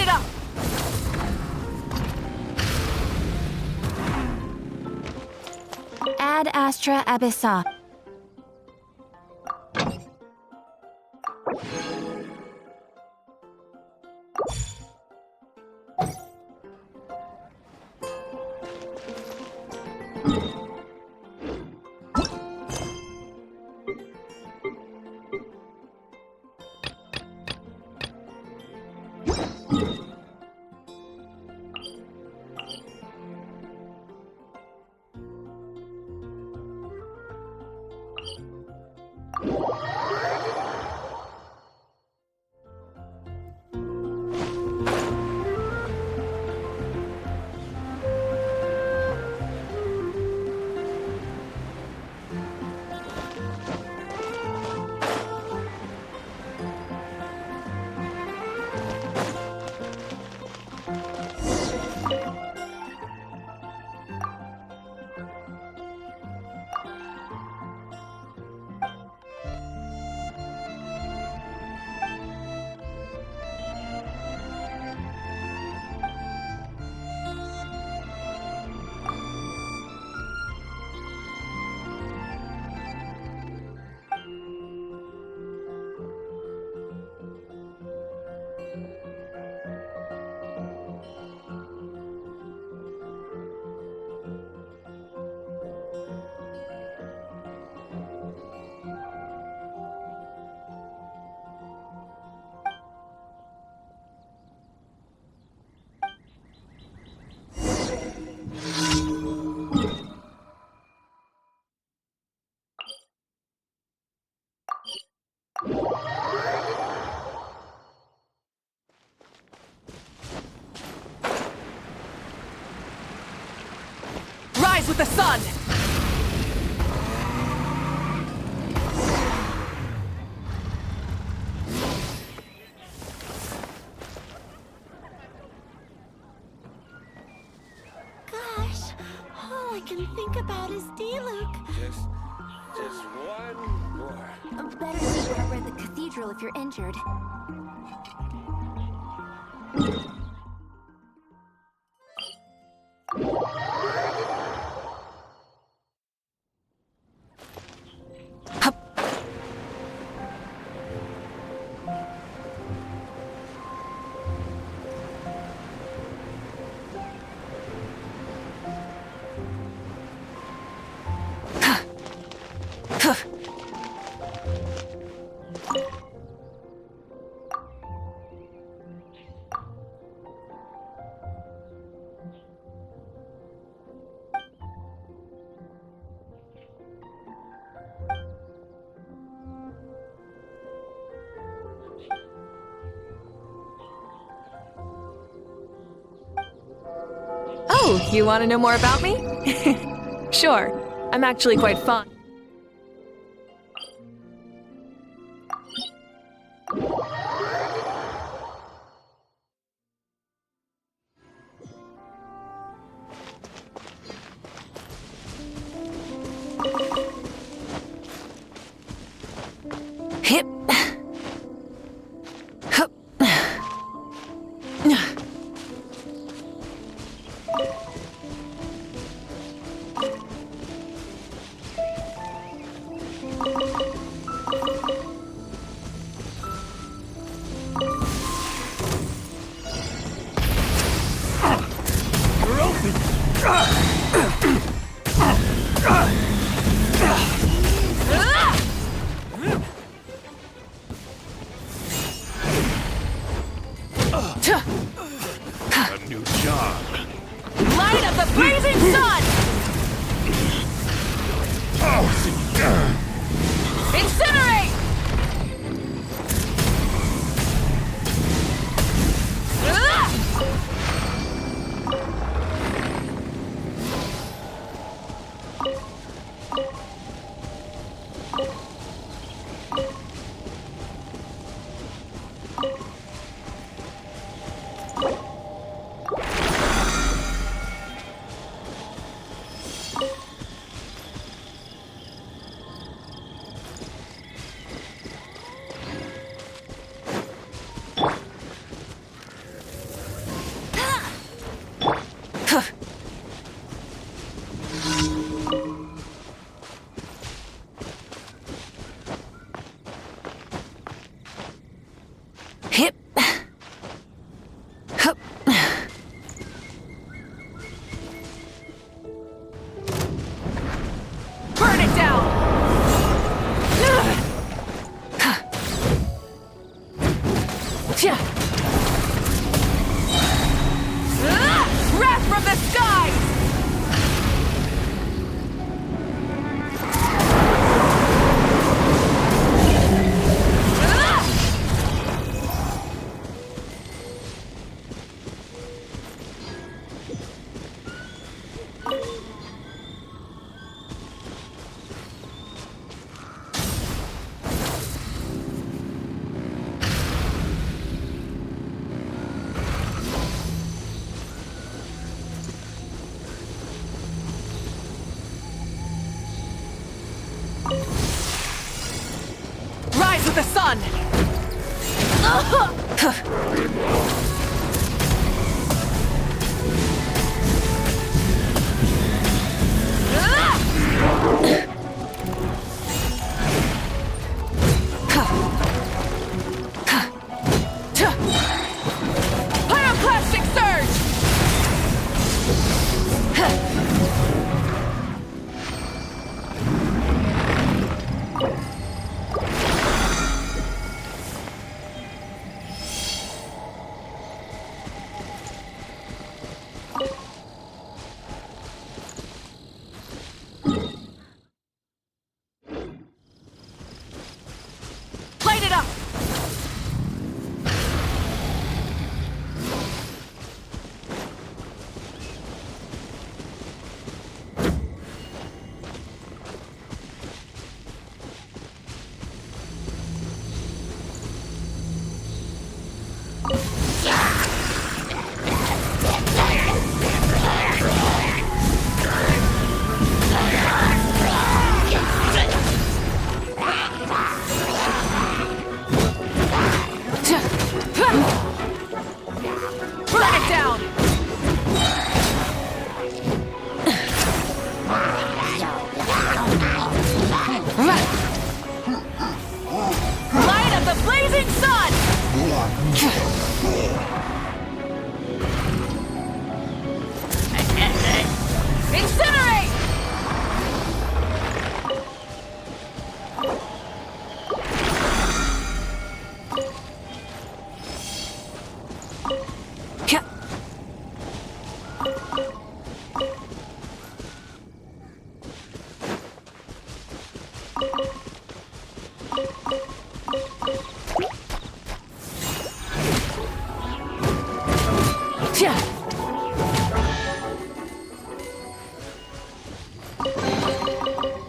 it up! Ad Astra Abyssa. Rise with the sun! Gosh, all I can think about is D-Luke. Just one more. Better see Barbara at the cathedral if you're injured. Oh, you want to know more about me? Sure, I'm actually quite fun. Hip. Hup. We're open! Hip. Hup. Burn it down! Wrath from the skies! Rise with the sun! Pyroclastic surge! Light it up! Burn it down! Light of the blazing sun! Incinerate!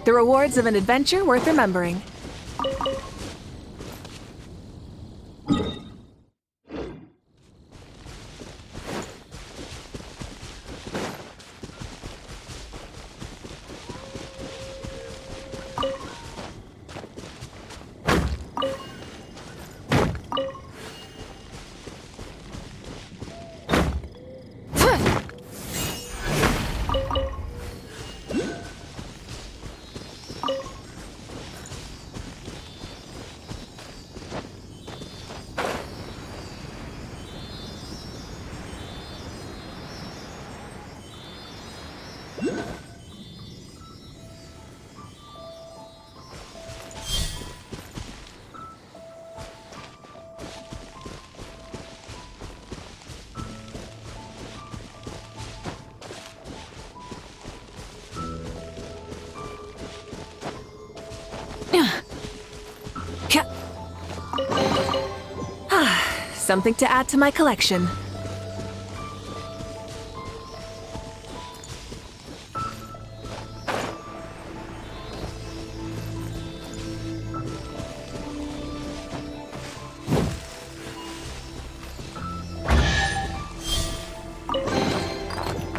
The rewards of an adventure worth remembering. Something to add to my collection.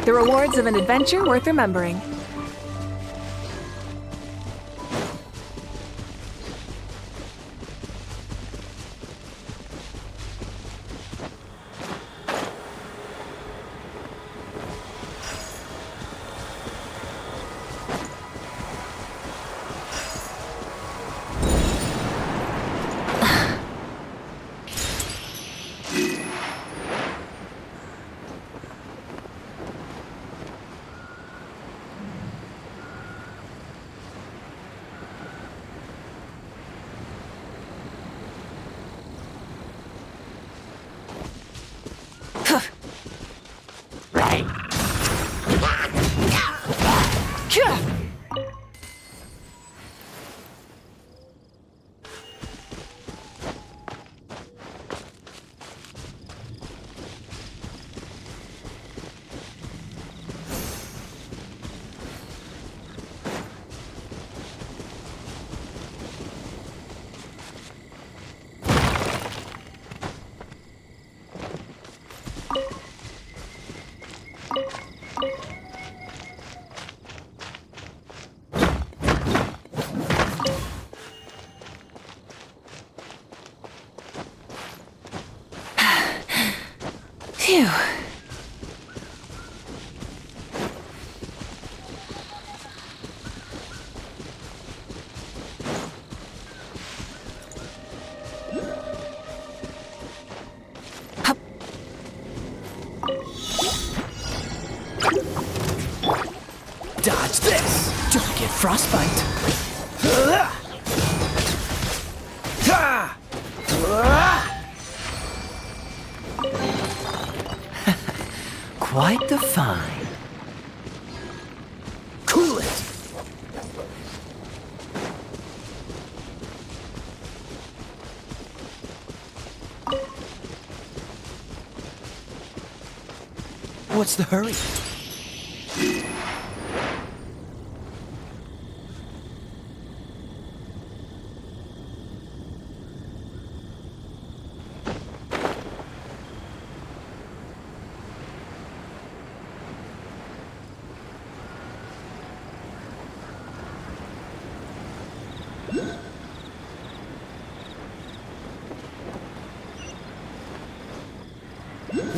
The rewards of an adventure worth remembering. Phew. Hup. Dodge this! Don't get frostbite! Quite the find. Cool it! What's the hurry?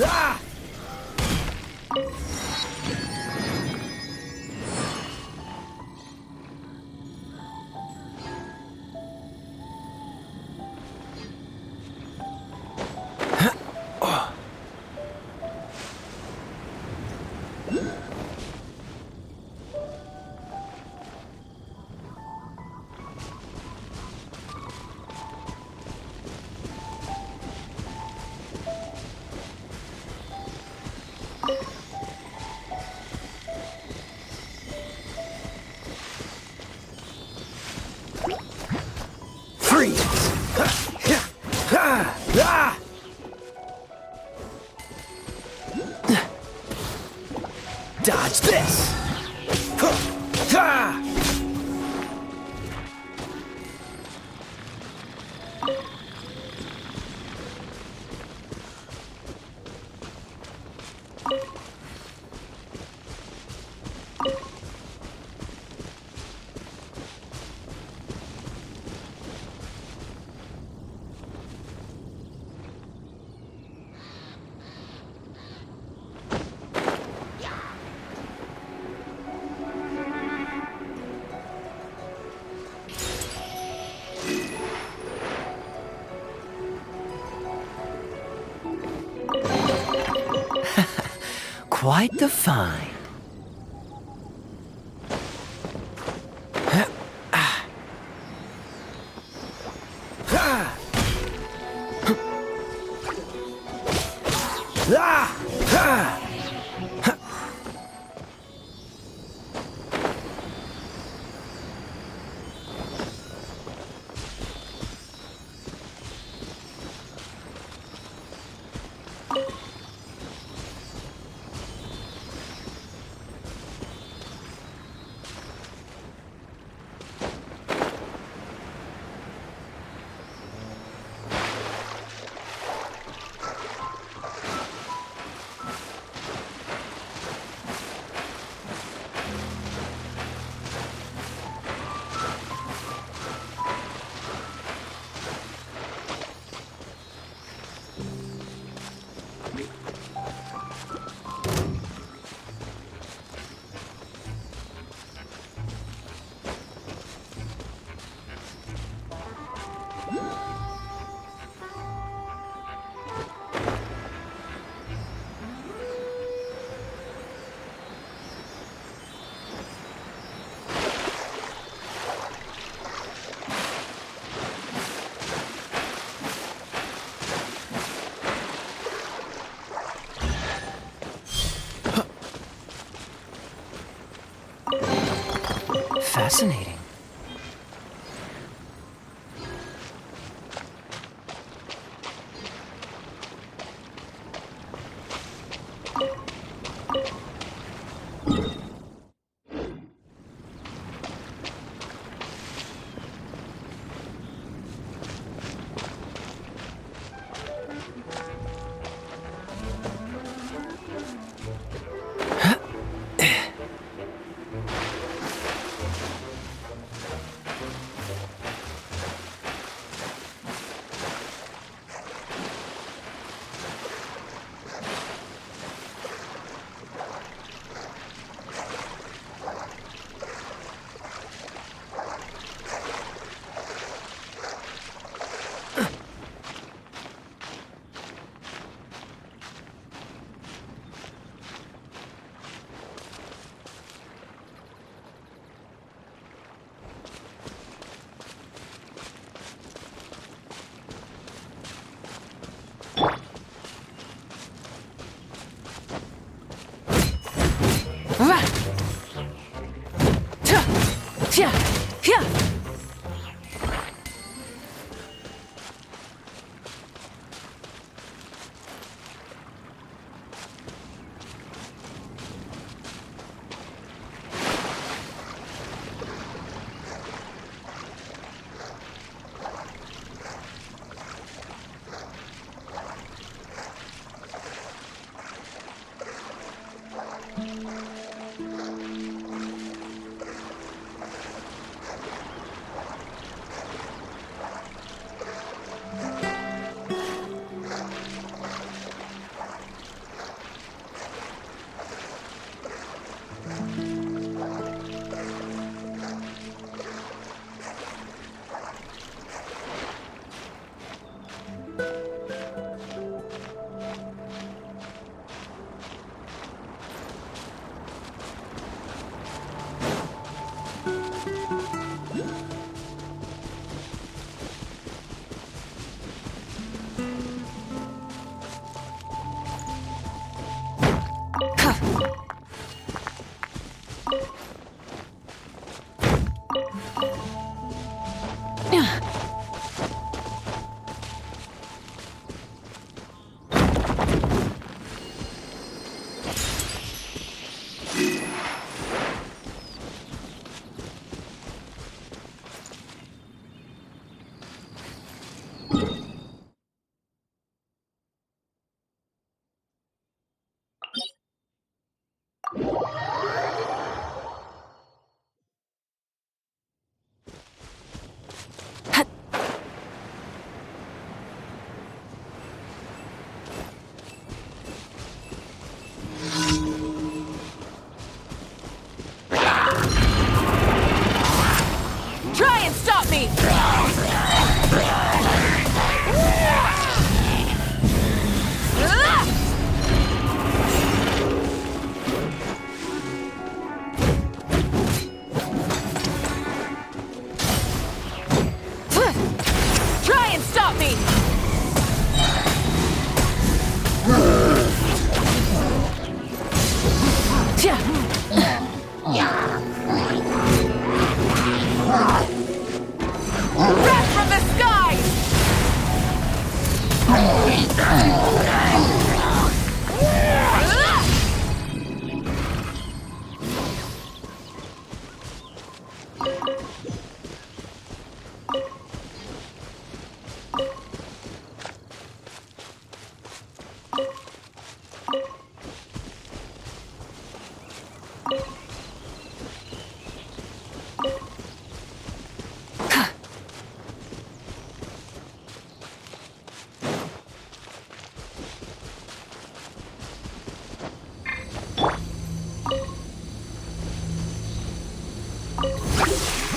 Ah! Freeze! Dodge this! Quite the find. Fascinating.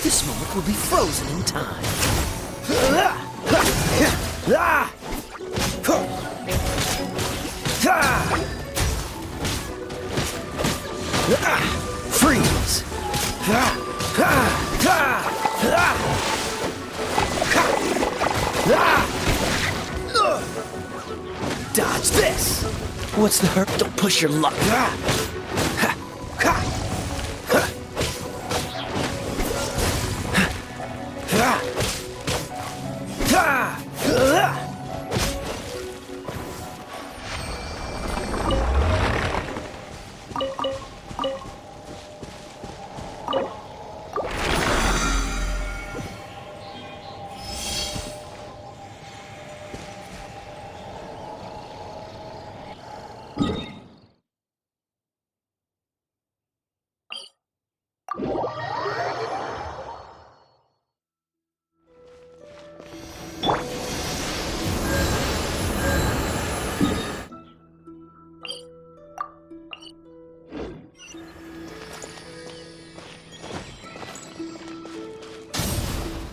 This moment will be frozen in time. Freeze! Dodge this! What's the hurt? Don't push your luck.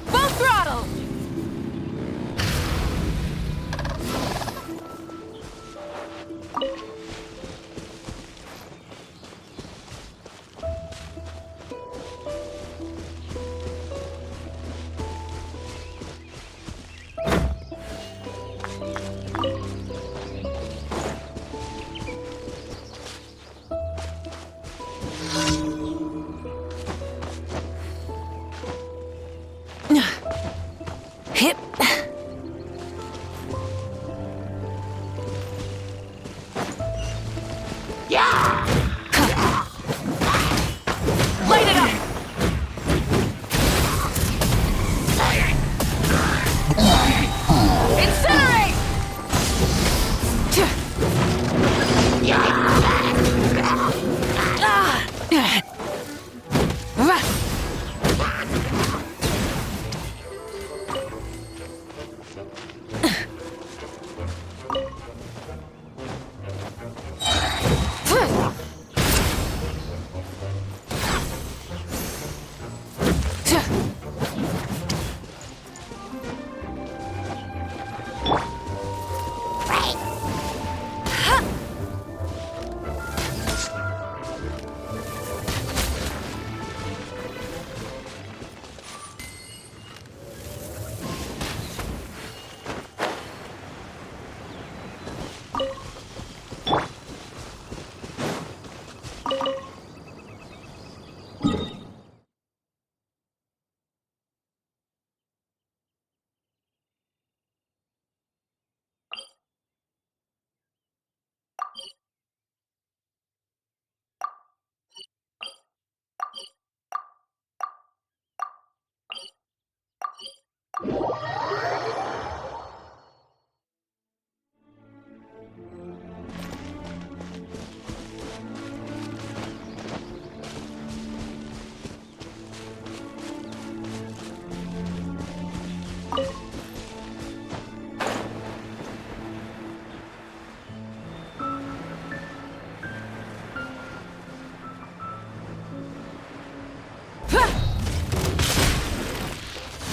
Full throttle! Hip. Light it up! Incinerate!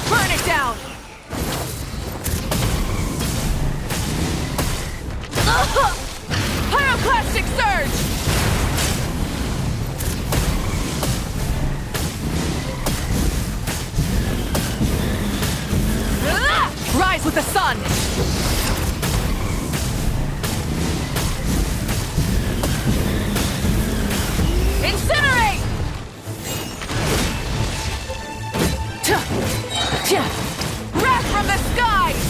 Burn it down! Pyroclastic surge! Rise with the sun! Incinerate! Wrath from the skies!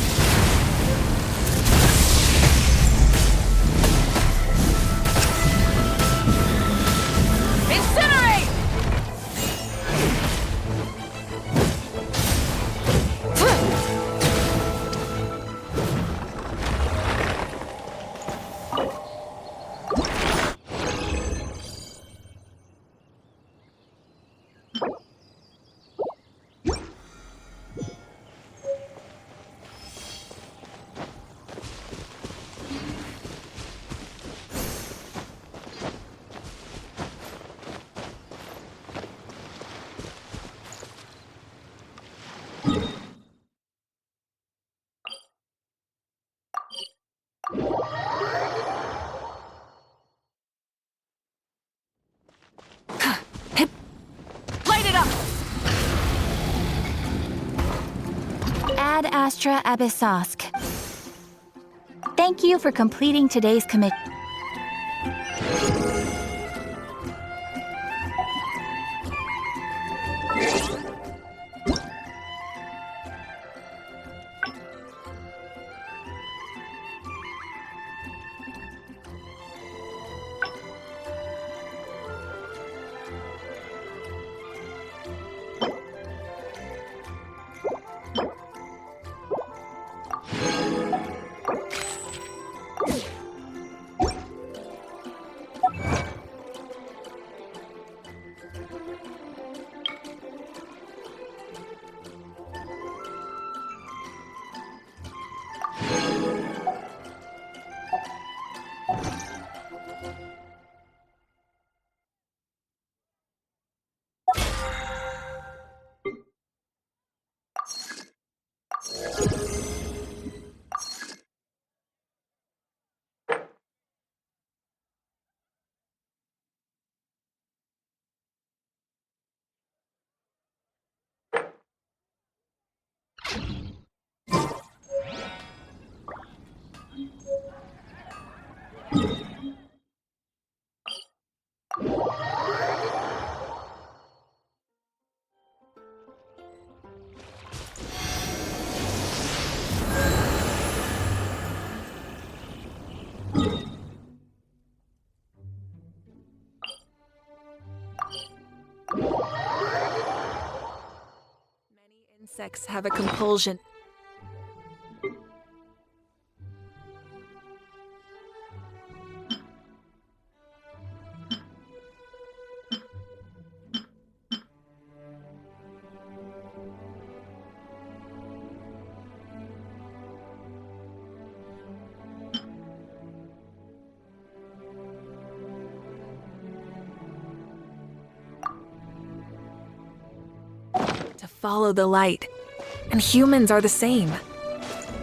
Light it up! Ad Astra Abyssosk. Thank you for completing today's commit. Many insects have a compulsion. To follow the light. And humans are the same.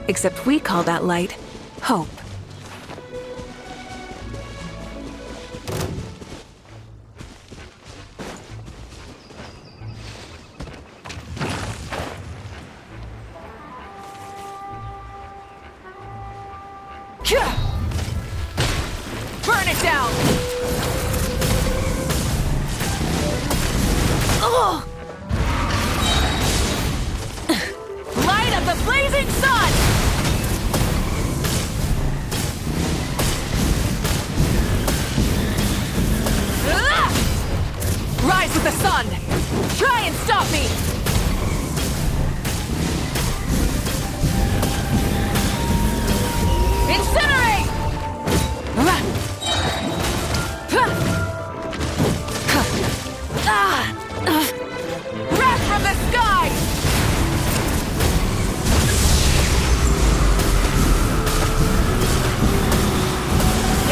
Except we call that light hope. Burn it down! Ugh! Light of the blazing sun! Rise with the sun! Try and stop me! Incinerate! Wrath from the sky!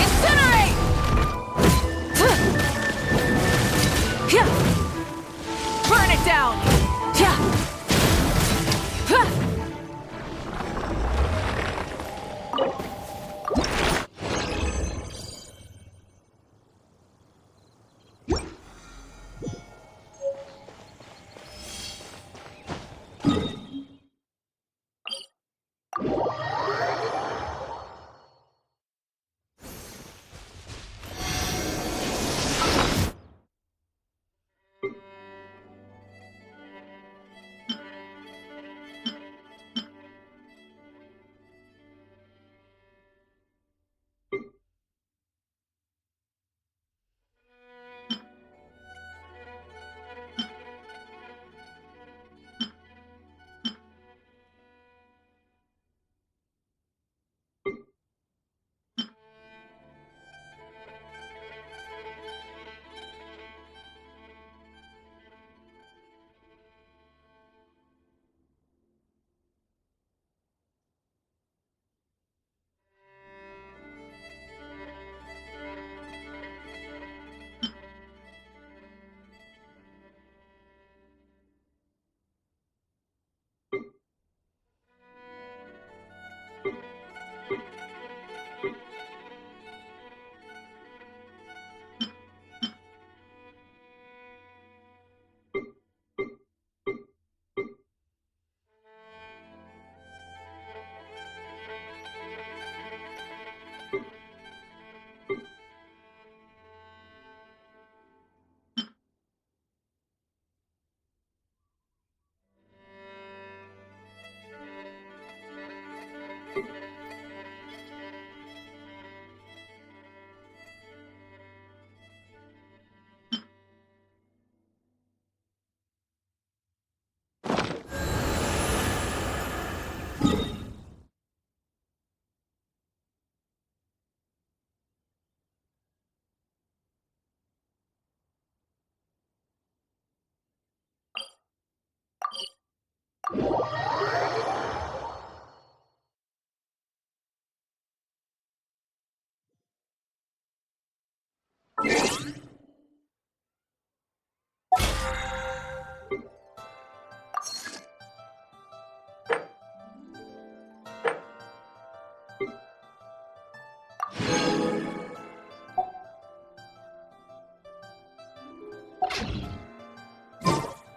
Incinerate! Burn it down!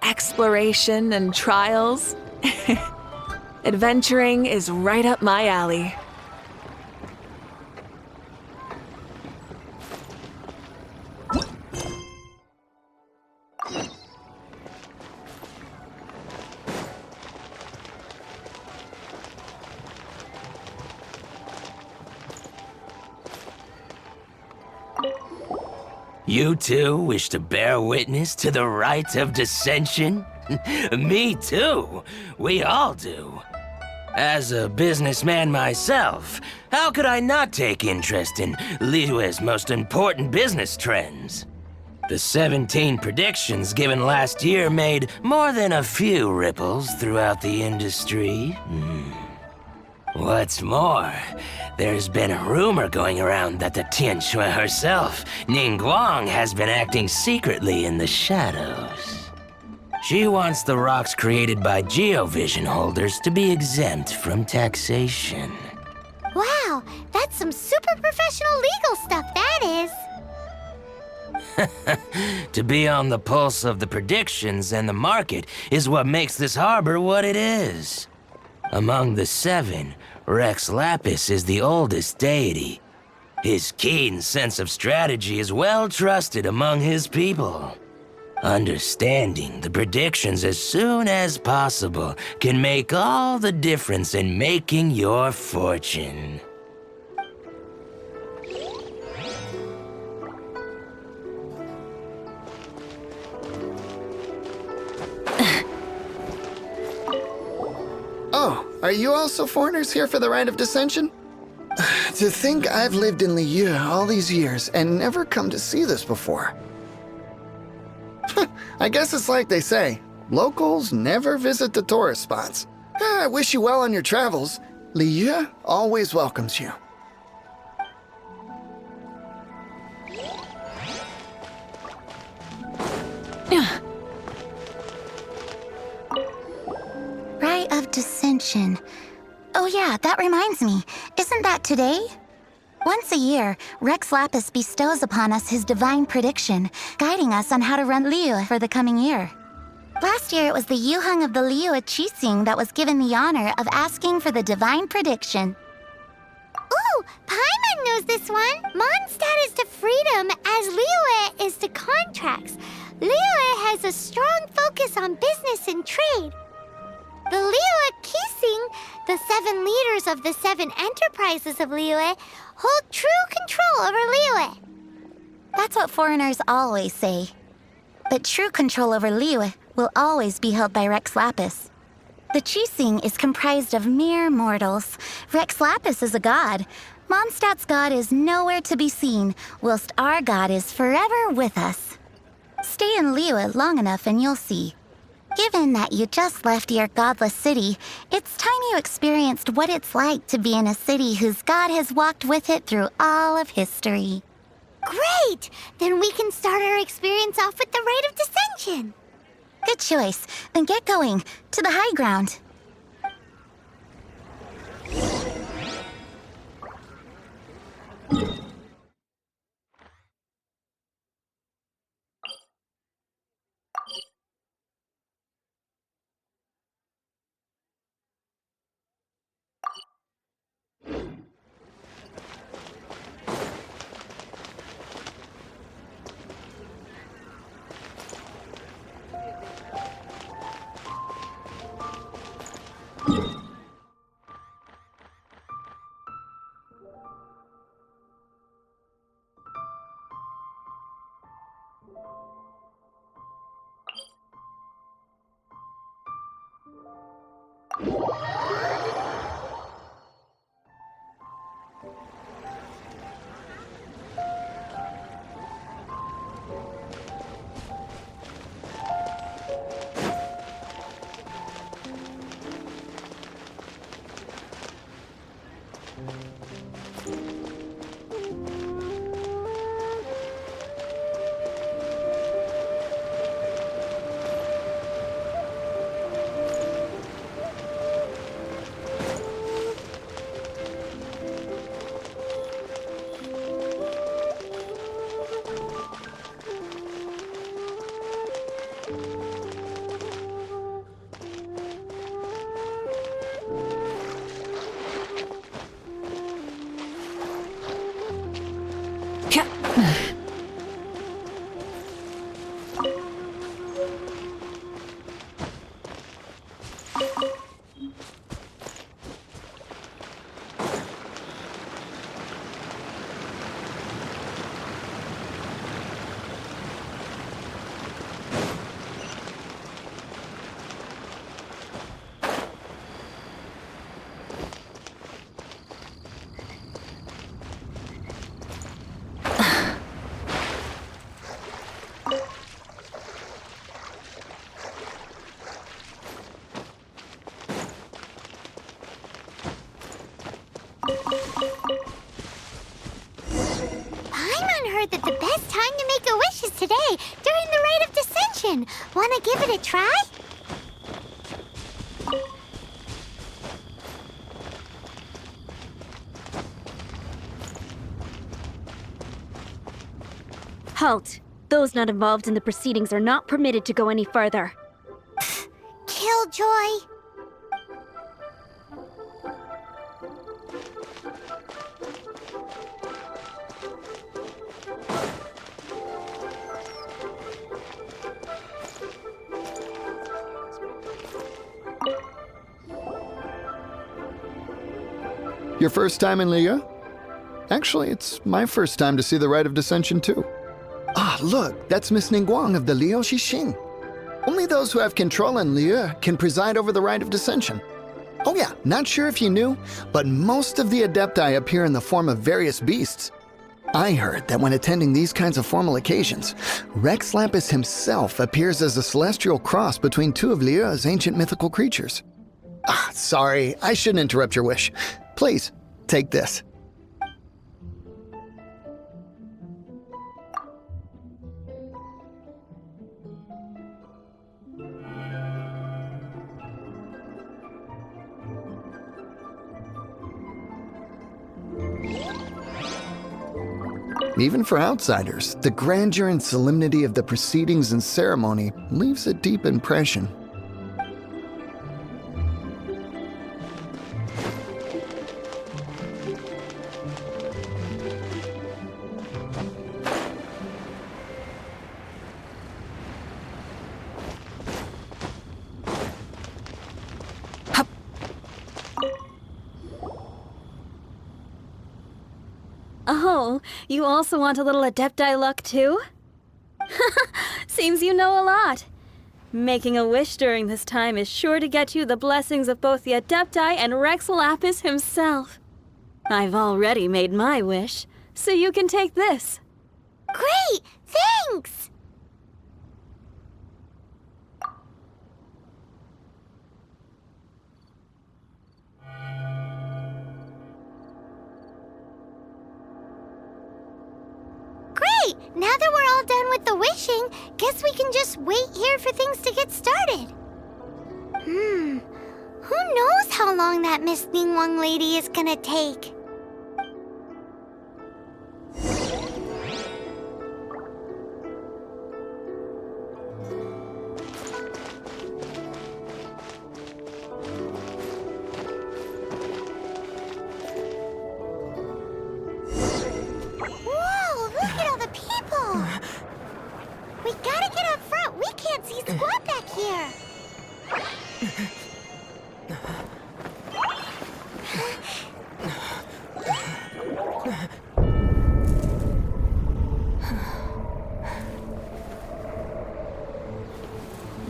Exploration and trials. Adventuring is right up my alley. You too wish to bear witness to the rite of dissension? Me too. We all do. As a businessman myself, how could I not take interest in Liyue's most important business trends? The 17 predictions given last year made more than a few ripples throughout the industry. What's more, there's been a rumor going around that the Tianshui herself, Ningguang, has been acting secretly in the shadows. She wants the rocks created by Geovision holders to be exempt from taxation. Wow, that's some super professional legal stuff, that is. To be on the pulse of the predictions and the market is what makes this harbor what it is. Among the 7, Rex Lapis is the oldest deity. His keen sense of strategy is well trusted among his people. Understanding the predictions as soon as possible can make all the difference in making your fortune. Oh, are you also foreigners here for the Rite of Dissension? To think I've lived in Liyue all these years and never come to see this before. I guess it's like they say, locals never visit the tourist spots. I wish you well on your travels. Liyue always welcomes you. Rite of Dissension. Oh yeah, that reminds me. Isn't that today? Once a year, Rex Lapis bestows upon us his divine prediction, guiding us on how to run Liyue for the coming year. Last year, it was the Yuheng of the Liyue Qixing that was given the honor of asking for the divine prediction. Ooh, Paimon knows this one! Mondstadt is to freedom as Liyue is to contracts. Liyue has a strong focus on business and trade. The Liyue Qixing, the 7 leaders of the 7 enterprises of Liyue, hold true control over Liyue. That's what foreigners always say. But true control over Liyue will always be held by Rex Lapis. The Qixing is comprised of mere mortals. Rex Lapis is a god. Mondstadt's god is nowhere to be seen, whilst our god is forever with us. Stay in Liyue long enough and you'll see. Given that you just left your godless city, it's time you experienced what it's like to be in a city whose god has walked with it through all of history. Great! Then we can start our experience off with the Rite of Dissension. Good choice. Then get going. To the high ground. Paimon heard that the best time to make a wish is today, during the Rite of Descension. Wanna give it a try? Halt! Those not involved in the proceedings are not permitted to go any further. Killjoy. Your first time in Liyue? Actually, it's my first time to see the Rite of Descension too. Ah, look, that's Miss Ningguang of the Liu Xixing. Only those who have control in Liyue can preside over the Rite of Descension. Oh yeah, not sure if you knew, but most of the Adepti appear in the form of various beasts. I heard that when attending these kinds of formal occasions, Rex Lapis himself appears as a celestial cross between two of Liyue's ancient mythical creatures. Ah, sorry, I shouldn't interrupt your wish. Please, take this. Even for outsiders, the grandeur and solemnity of the proceedings and ceremony leaves a deep impression. Oh, you also want a little Adepti luck too? Seems you know a lot. Making a wish during this time is sure to get you the blessings of both the Adepti and Rex Lapis himself. I've already made my wish, so you can take this. Great! Thanks! Great! Now that we're all done with the wishing, guess we can just wait here for things to get started. Who knows how long that Miss Ningguang lady is gonna take? Whoa, look at all the people! We gotta get up front. We can't see squat back here.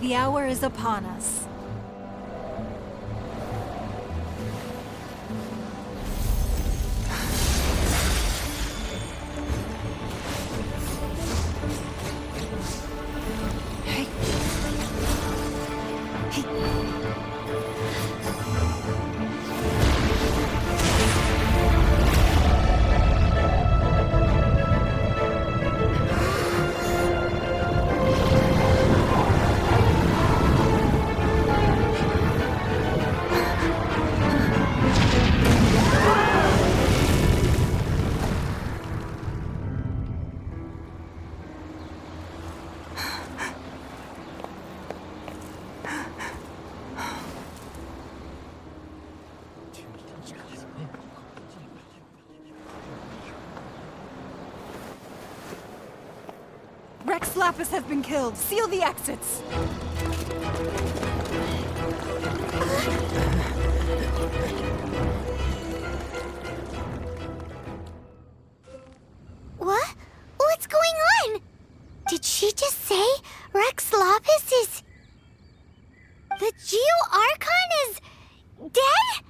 The hour is upon us. Rex Lapis has been killed. Seal the exits. What? What's going on? Did she just say Rex Lapis is... The Geo-Archon is... dead?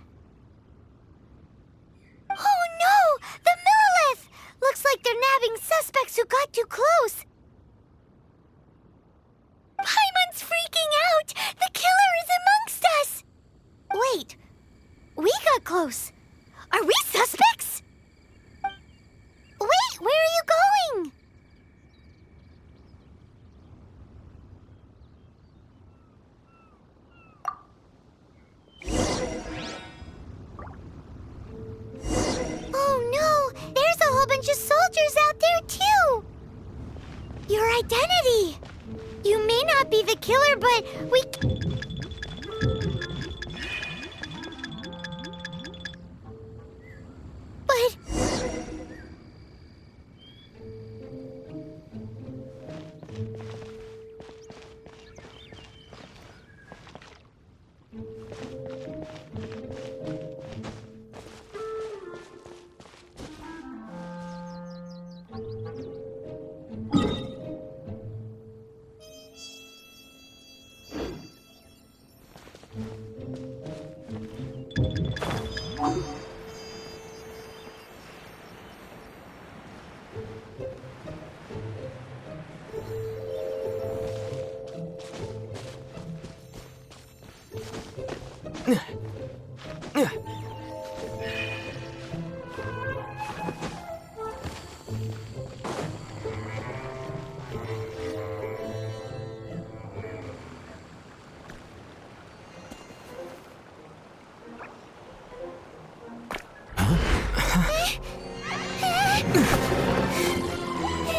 Oh no! The Millilith! Looks like they're nabbing suspects who got too close. Paimon's freaking out! The killer is amongst us! Wait, we got close. Are we suspects? Wait, where are you going? Oh no, there's a whole bunch of soldiers out there too. Your identity. You may not be the killer, but we... But...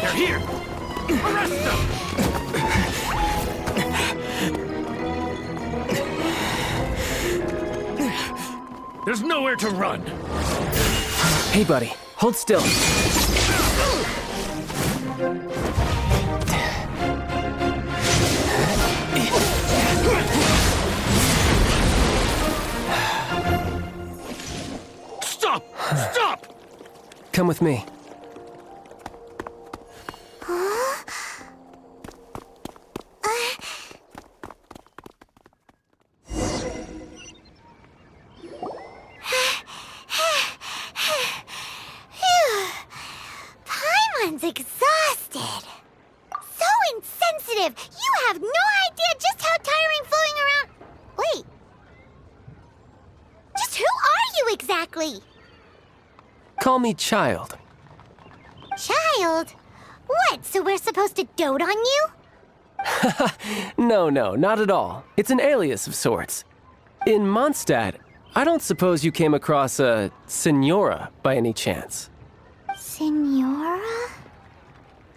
They're here! Arrest them! There's nowhere to run! Hey, buddy. Hold still. Stop! Stop! Come with me. Paimon's exhausted. So insensitive. You have no idea just how tiring floating around... Wait. Just who are you exactly? Call me Child. Child? What, so we're supposed to dote on you? No, not at all. It's an alias of sorts. In Mondstadt, I don't suppose you came across a Senora by any chance. Senora?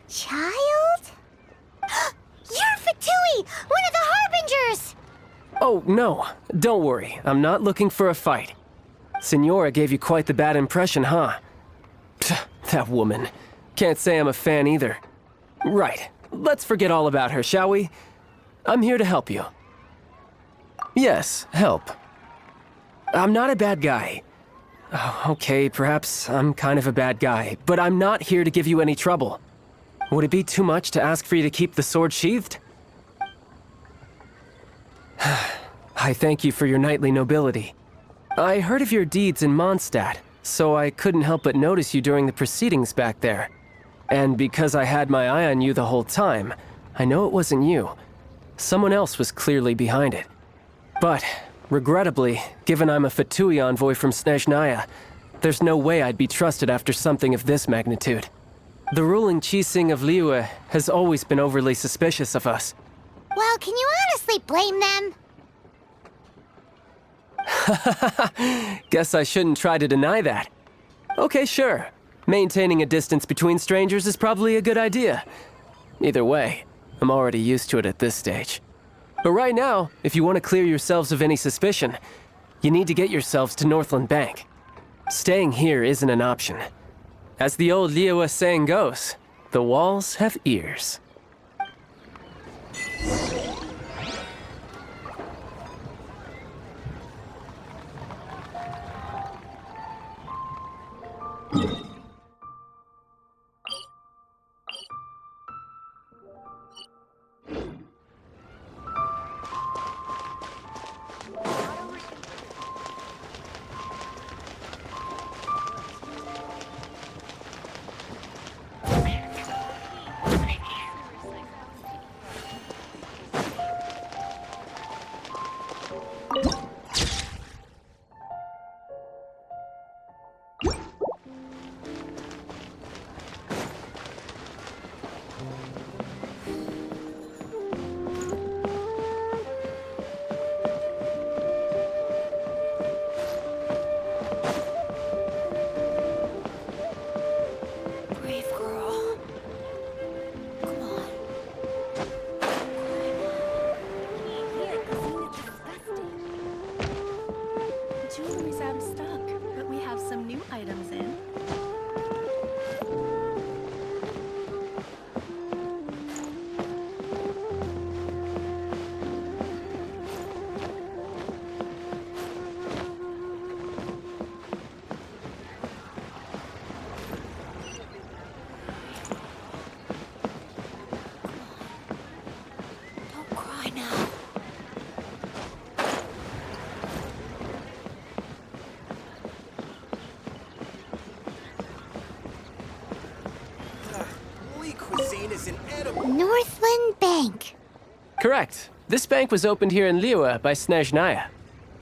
Child? You're Fatui, one of the Harbingers! Oh, no. Don't worry. I'm not looking for a fight. Senora gave you quite the bad impression, huh? Pfft, that woman. Can't say I'm a fan either. Right. Let's forget all about her, shall we? I'm here to help you. Yes, help. I'm not a bad guy. Oh, okay, perhaps I'm kind of a bad guy, but I'm not here to give you any trouble. Would it be too much to ask for you to keep the sword sheathed? I thank you for your knightly nobility. I heard of your deeds in Mondstadt, so I couldn't help but notice you during the proceedings back there. And because I had my eye on you the whole time, I know it wasn't you. Someone else was clearly behind it. But, regrettably, given I'm a Fatui envoy from Snezhnaya, there's no way I'd be trusted after something of this magnitude. The ruling Qixing of Liyue has always been overly suspicious of us. Well, can you honestly blame them? Guess I shouldn't try to deny that. Okay, sure. Maintaining a distance between strangers is probably a good idea. Either way, I'm already used to it at this stage. But right now, if you want to clear yourselves of any suspicion, you need to get yourselves to Northland Bank. Staying here isn't an option. As the old Liyue saying goes, the walls have ears. Brave girl. Come on. Jewelry's out of stock, but we have some new items in. Don't cry now. Cuisine is an edible. Northland Bank. Correct. This bank was opened here in Liyue by Snezhnaya.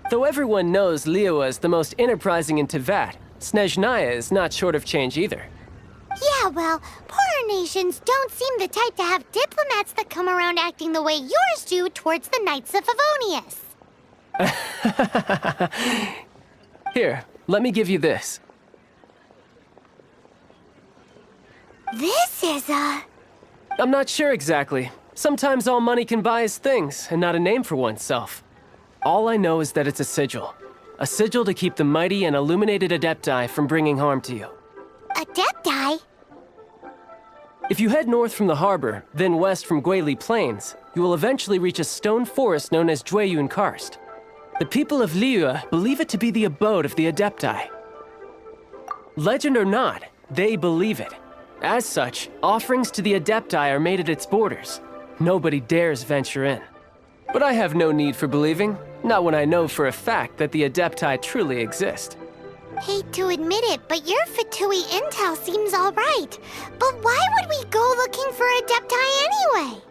Though everyone knows Liyue is the most enterprising in Teyvat, Snezhnaya is not short of change either. Yeah, well, poorer nations don't seem the type to have diplomats that come around acting the way yours do towards the Knights of Favonius. Here, let me give you this. This is a... I'm not sure exactly. Sometimes all money can buy is things, and not a name for oneself. All I know is that it's a sigil. A sigil to keep the mighty and illuminated Adepti from bringing harm to you. Adepti? If you head north from the harbor, then west from Guili Plains, you will eventually reach a stone forest known as Jueyun Karst. The people of Liyue believe it to be the abode of the Adepti. Legend or not, they believe it. As such, offerings to the Adepti are made at its borders. Nobody dares venture in. But I have no need for believing, not when I know for a fact that the Adepti truly exist. Hate to admit it, but your Fatui intel seems all right. But why would we go looking for Adepti anyway?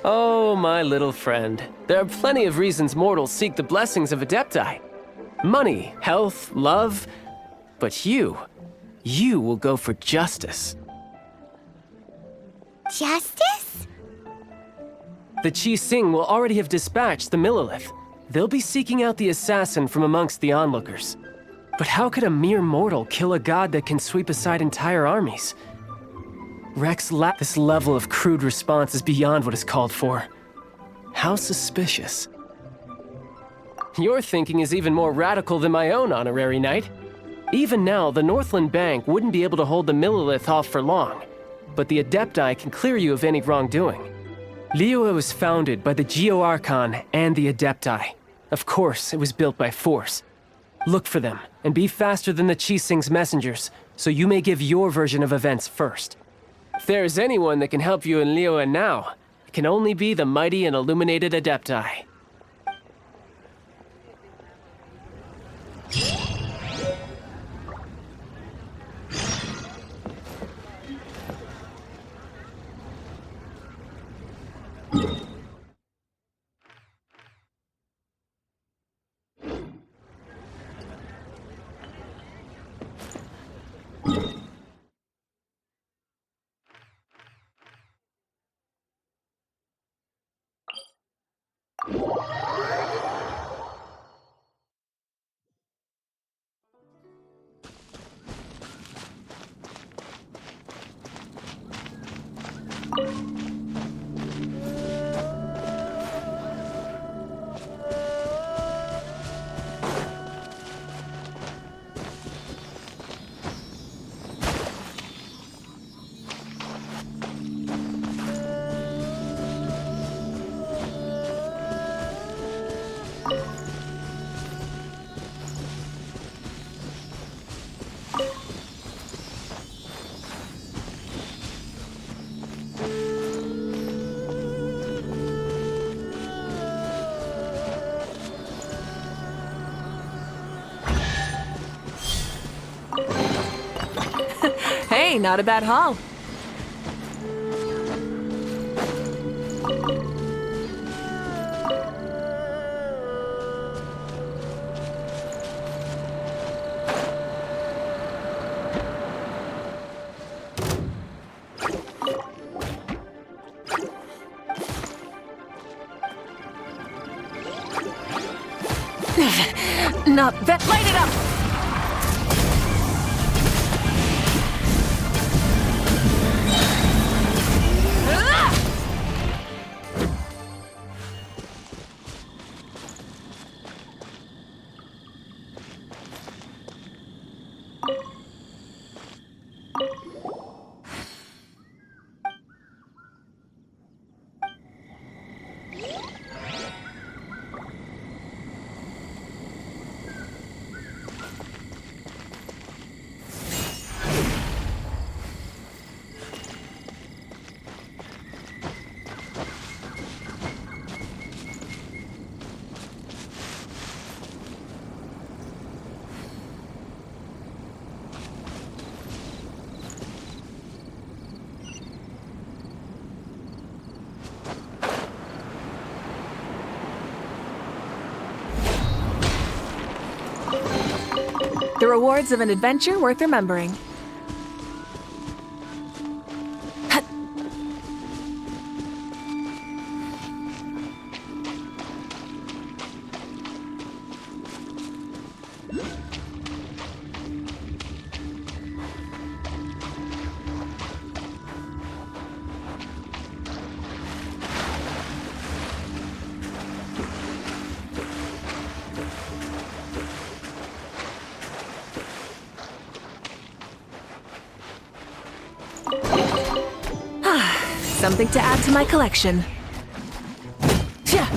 Oh, my little friend. There are plenty of reasons mortals seek the blessings of Adepti. Money, health, love. But you will go for justice. Justice? The Qi Sing will already have dispatched the Millilith. They'll be seeking out the assassin from amongst the onlookers. But how could a mere mortal kill a god that can sweep aside entire armies? This level of crude response is beyond what is called for. How suspicious. Your thinking is even more radical than my own, Honorary Knight. Even now, the Northland Bank wouldn't be able to hold the Millilith off for long, but the Adepti can clear you of any wrongdoing. Liyue was founded by the Geo-Archon and the Adepti. Of course, it was built by force. Look for them, and be faster than the Qi Sing's messengers, so you may give your version of events first. If there is anyone that can help you in Liyue now, it can only be the mighty and illuminated Adepti. Hey, not a bad haul. Not bad. Light it up! The rewards of an adventure worth remembering. Something to add to my collection. Yeah.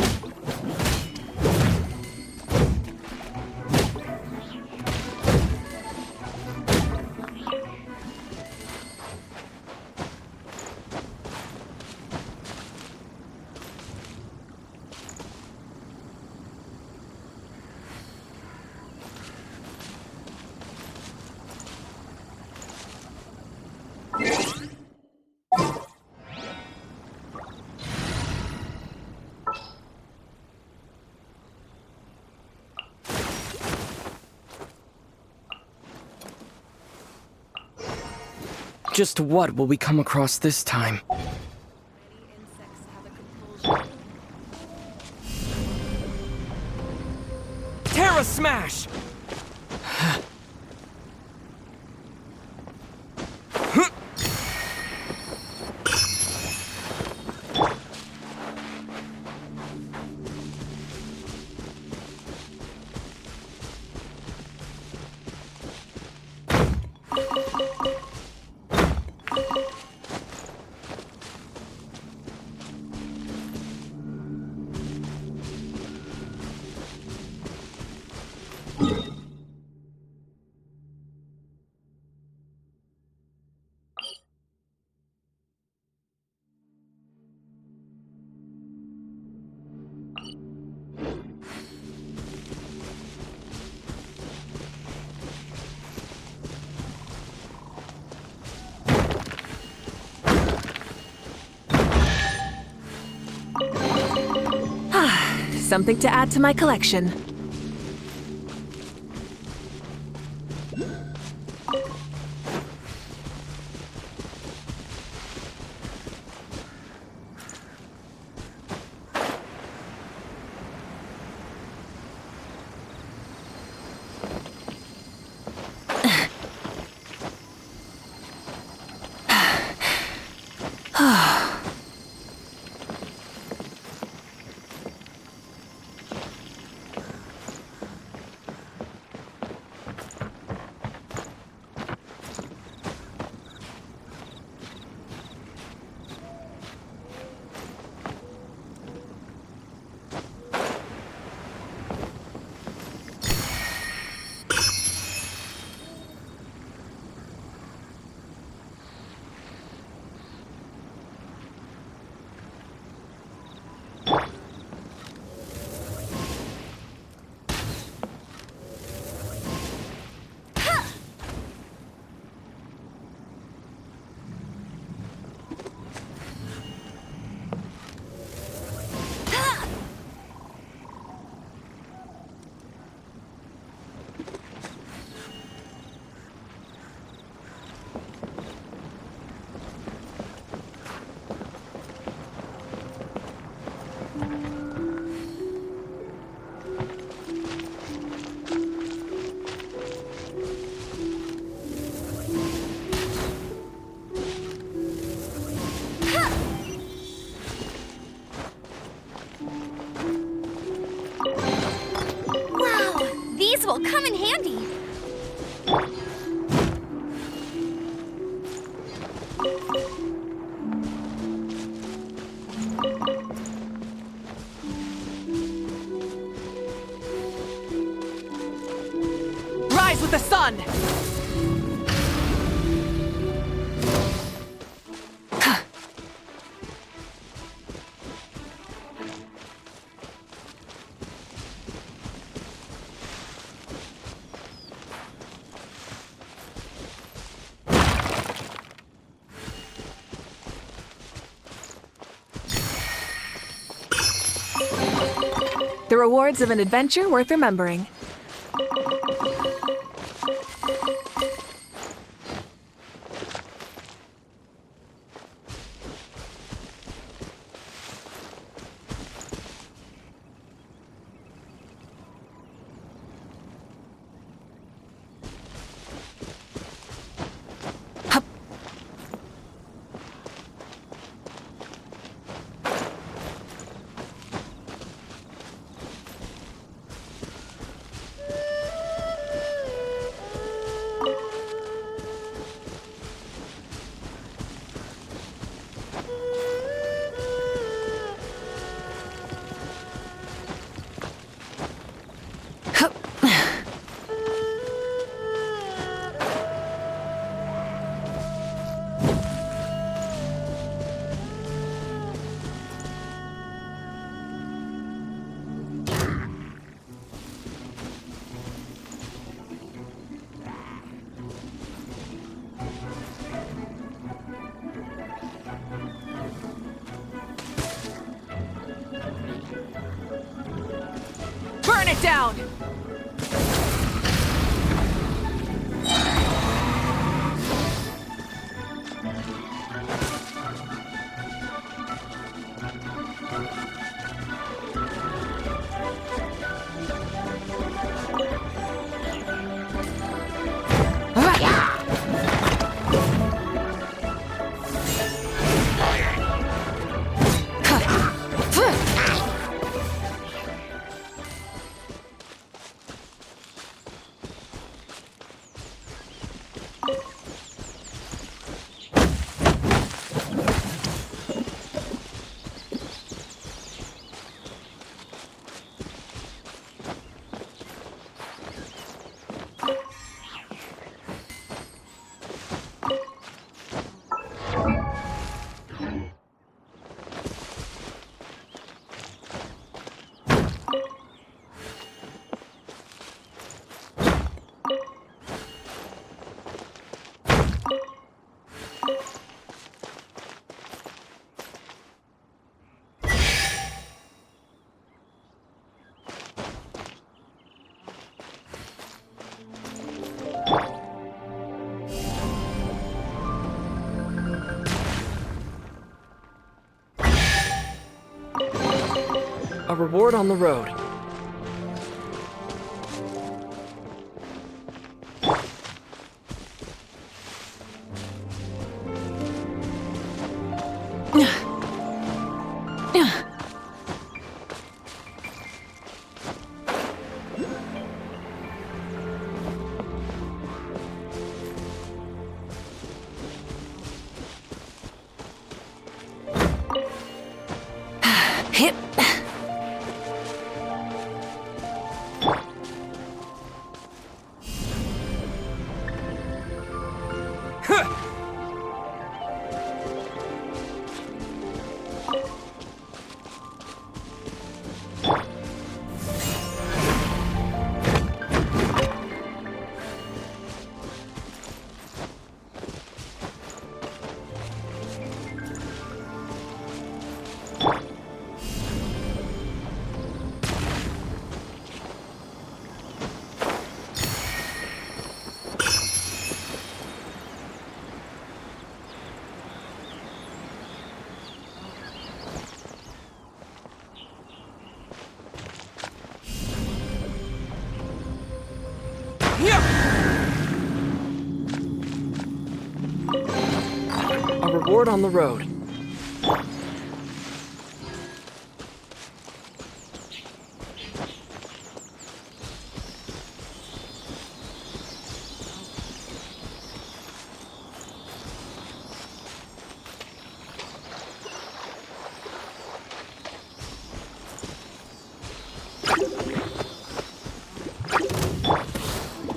Just what will we come across this time? Terra Smash! Something to add to my collection. with the sun! The rewards of an adventure worth remembering. Burn it down! A reward on the road. Hip. A reward on the road.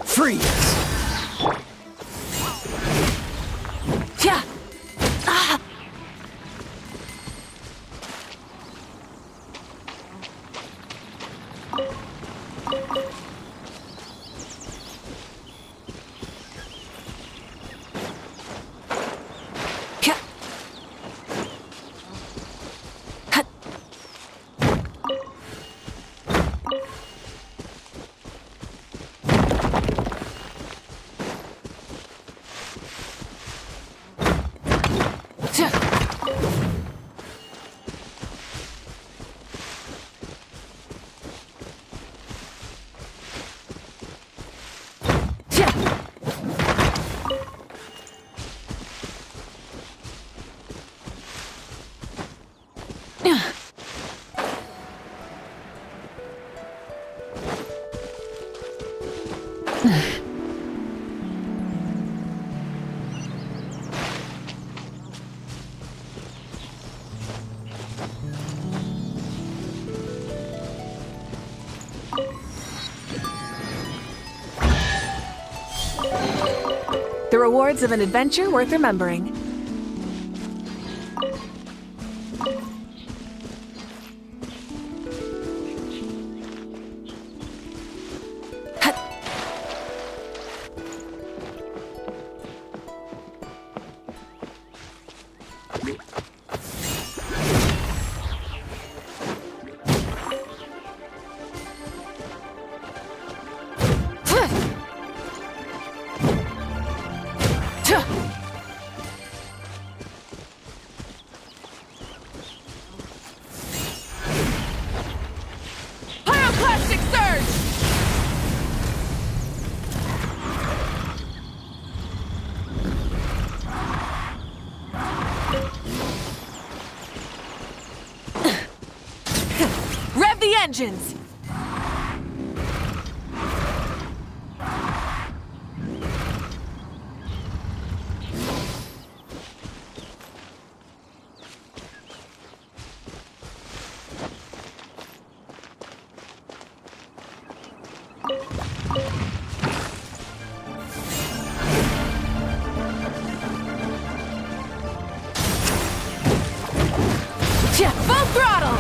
Freeze! The rewards of an adventure worth remembering. Rev the engines! Full throttle!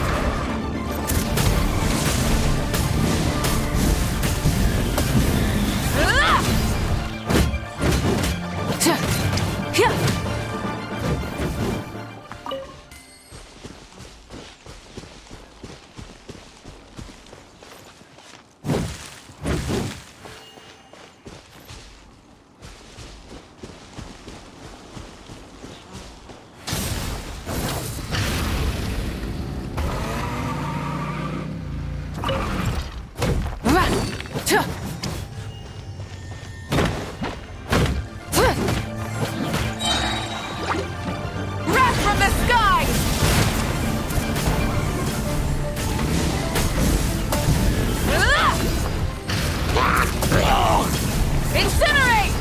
From the sky! Incinerate!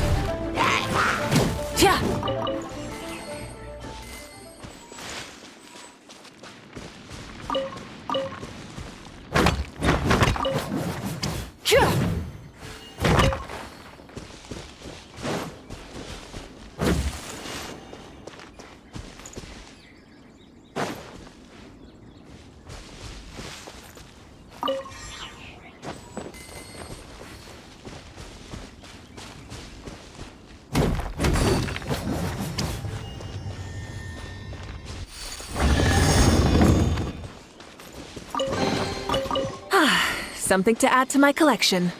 Something to add to my collection.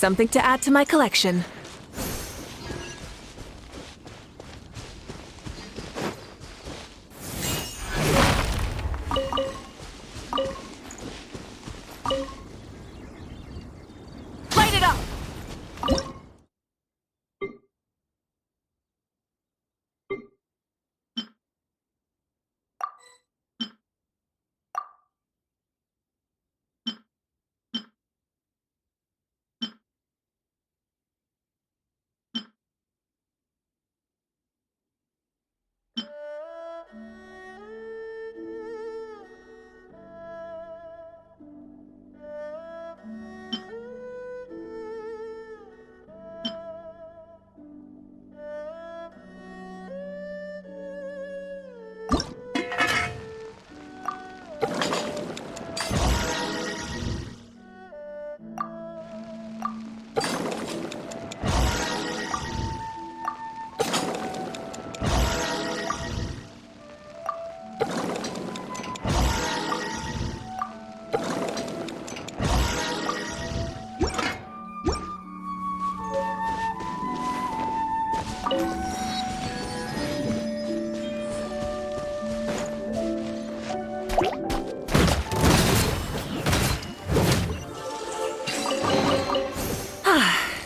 something to add to my collection. Light it up!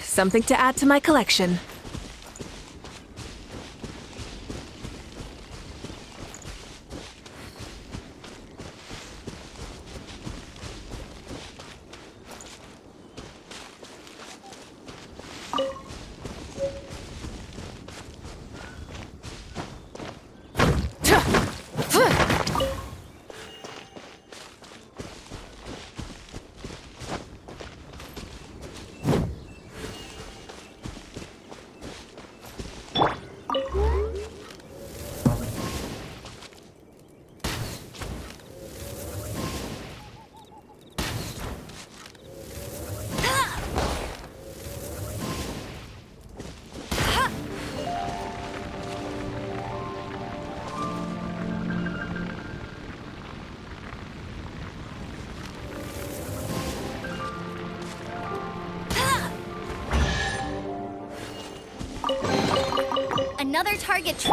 Something to add to my collection. Another target.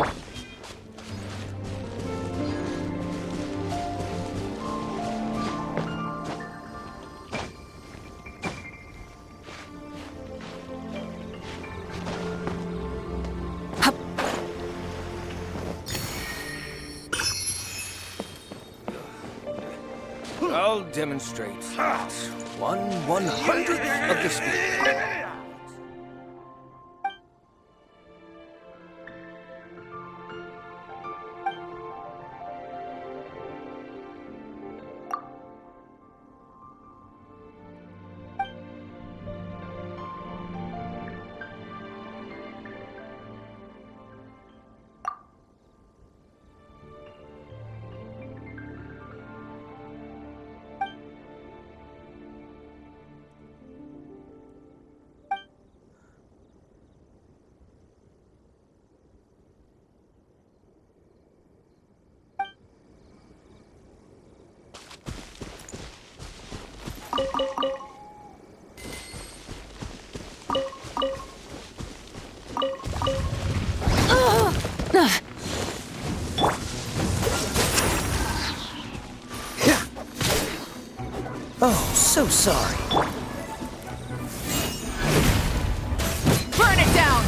I'll demonstrate. 1/100th of the speed. Oh, so sorry. Burn it down!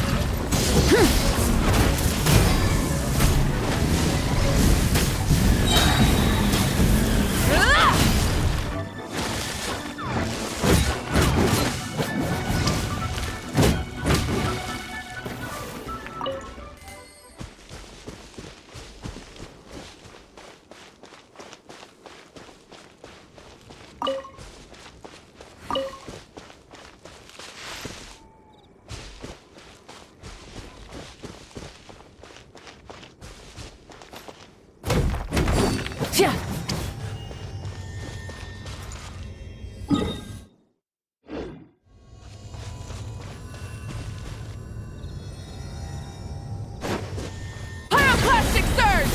Yeah. Pyroclastic surge!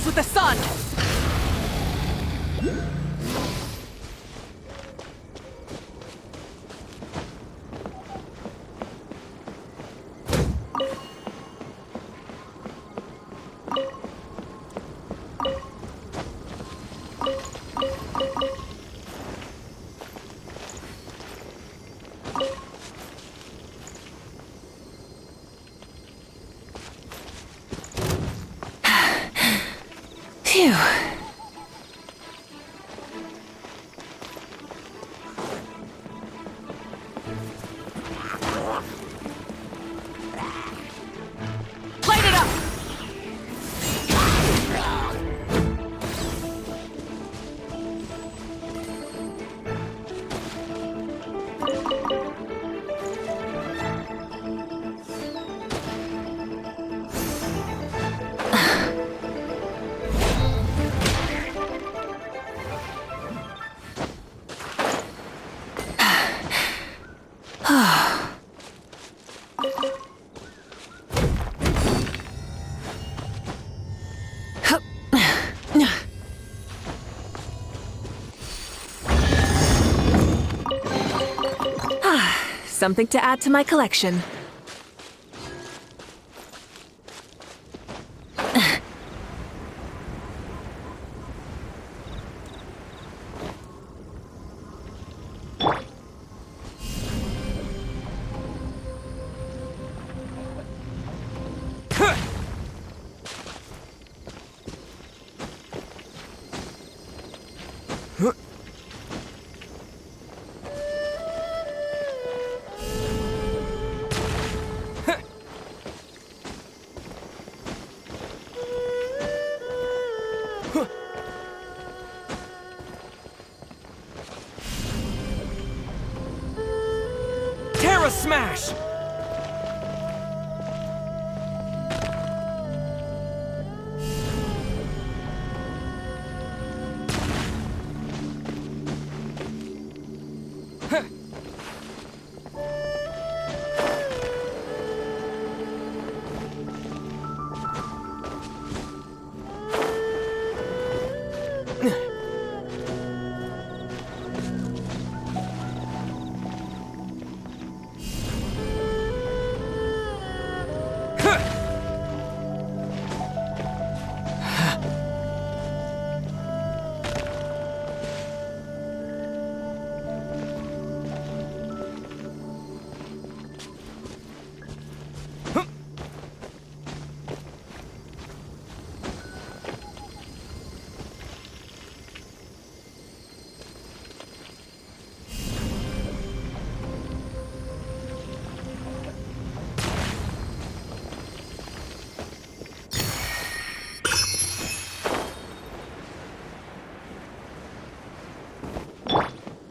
Rise with the sun! Phew. Light it up! Something to add to my collection. Terra Smash!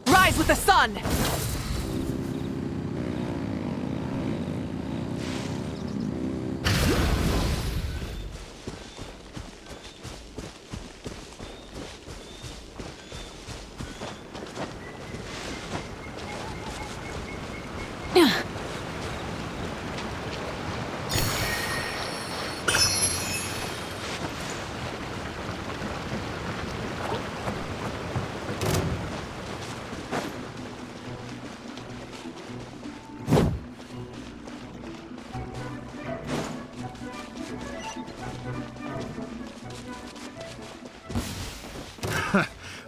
Rise with the sun!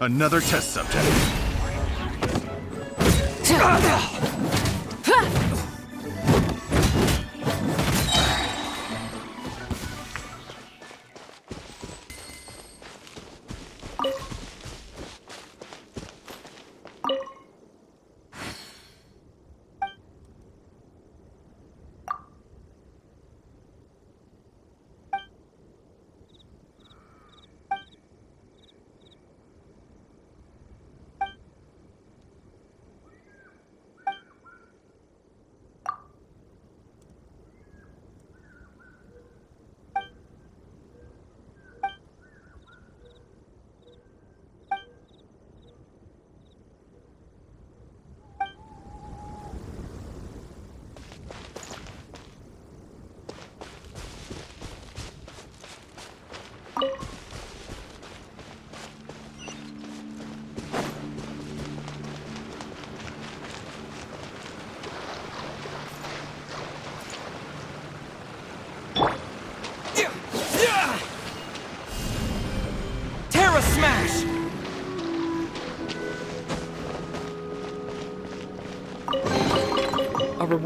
Another test subject.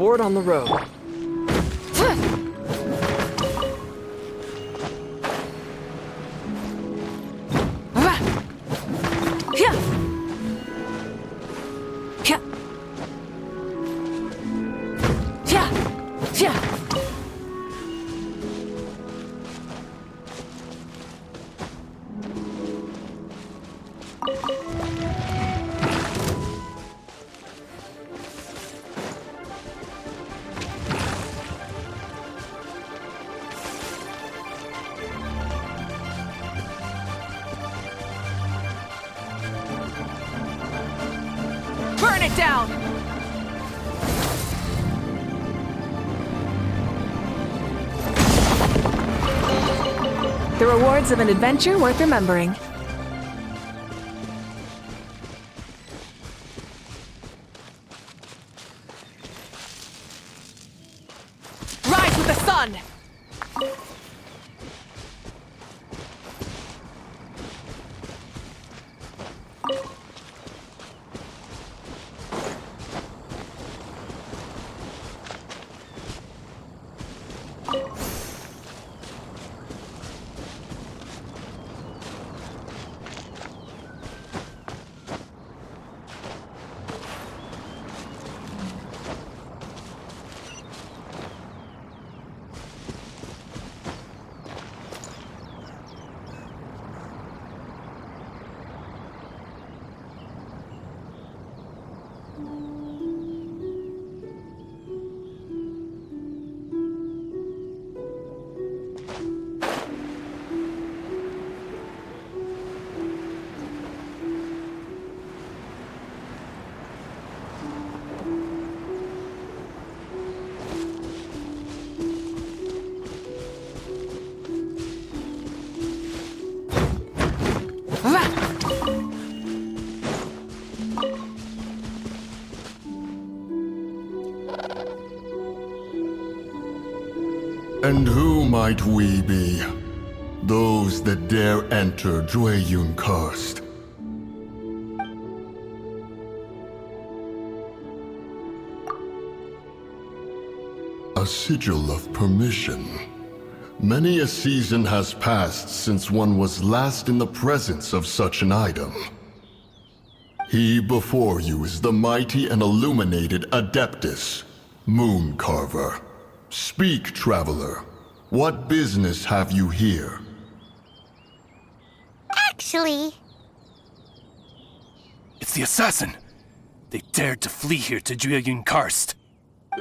Report on the road. Burn it down! The rewards of an adventure worth remembering. Rise with the sun! And who might we be? Those that dare enter Jueyun Karst. A sigil of permission. Many a season has passed since one was last in the presence of such an item. He before you is the mighty and illuminated Adeptus, Moon Carver. Speak, traveler. What business have you here? Actually... It's the assassin! They dared to flee here to Jueyun Karst.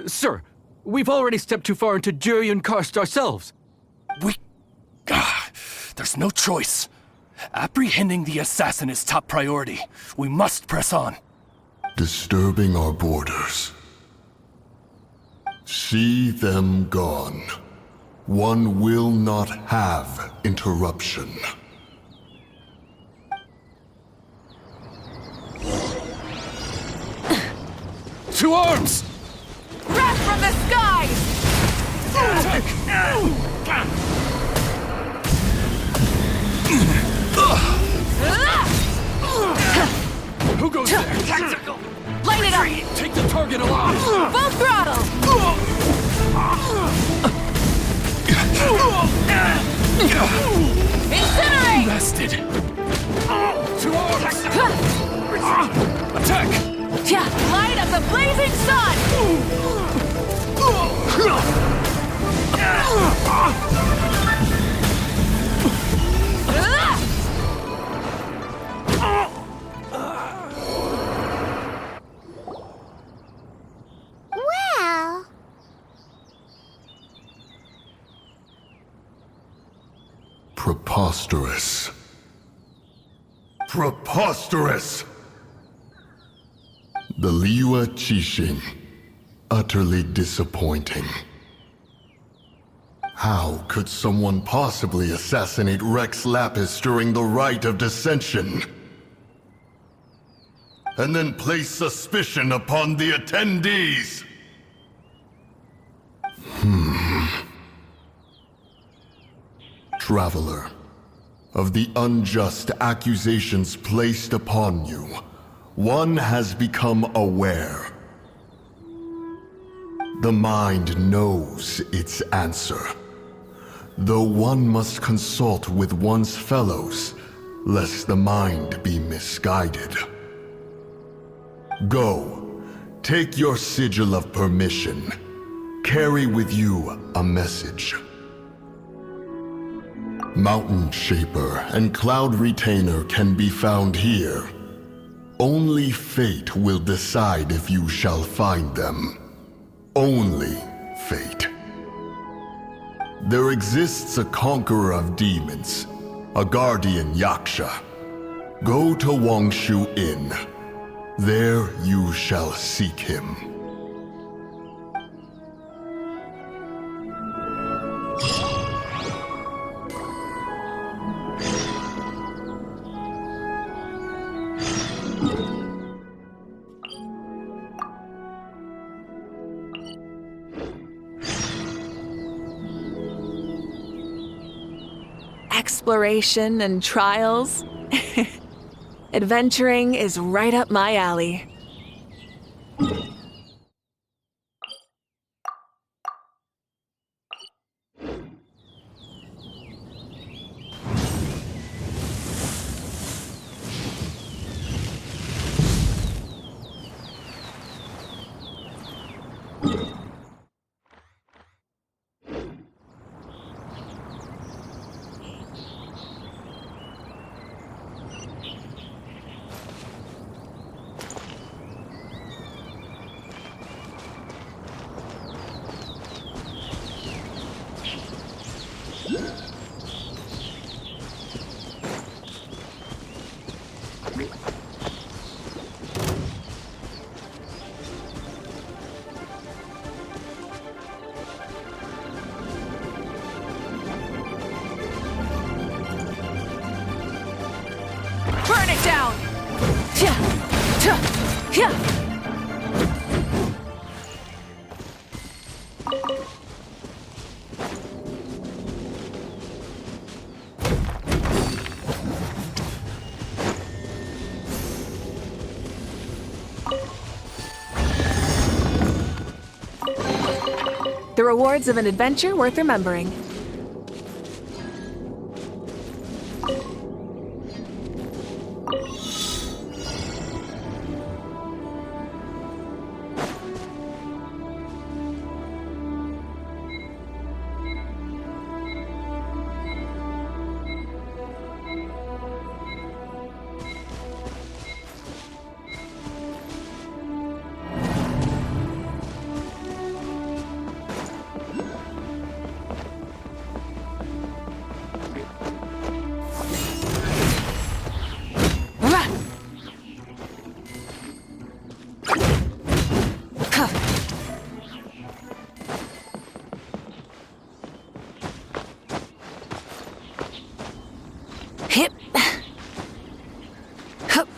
Sir, we've already stepped too far into Jueyun Karst ourselves. There's no choice. Apprehending the assassin is top priority. We must press on. Disturbing our borders. See them gone. One will not have interruption. To arms! Wrath from the skies! Who goes there? Tactical! Light it up! Take the target along! Full throttle! Incinerate! Bested! To arms! Attack! Light up the blazing sun! Well... Preposterous. Preposterous! The Liyue Qixing. Utterly disappointing. How could someone possibly assassinate Rex Lapis during the Rite of Dissension? And then place suspicion upon the attendees? Traveler, of the unjust accusations placed upon you, one has become aware. The mind knows its answer. Though one must consult with one's fellows, lest the mind be misguided. Go, take your sigil of permission. Carry with you a message. Mountain Shaper and Cloud Retainer can be found here. Only fate will decide if you shall find them. Only fate. There exists a conqueror of demons, a guardian Yaksha. Go to Wangshu Inn. There you shall seek him. Exploration and trials. Adventuring is right up my alley. Burn it down! The rewards of an adventure worth remembering. Hip. Hup.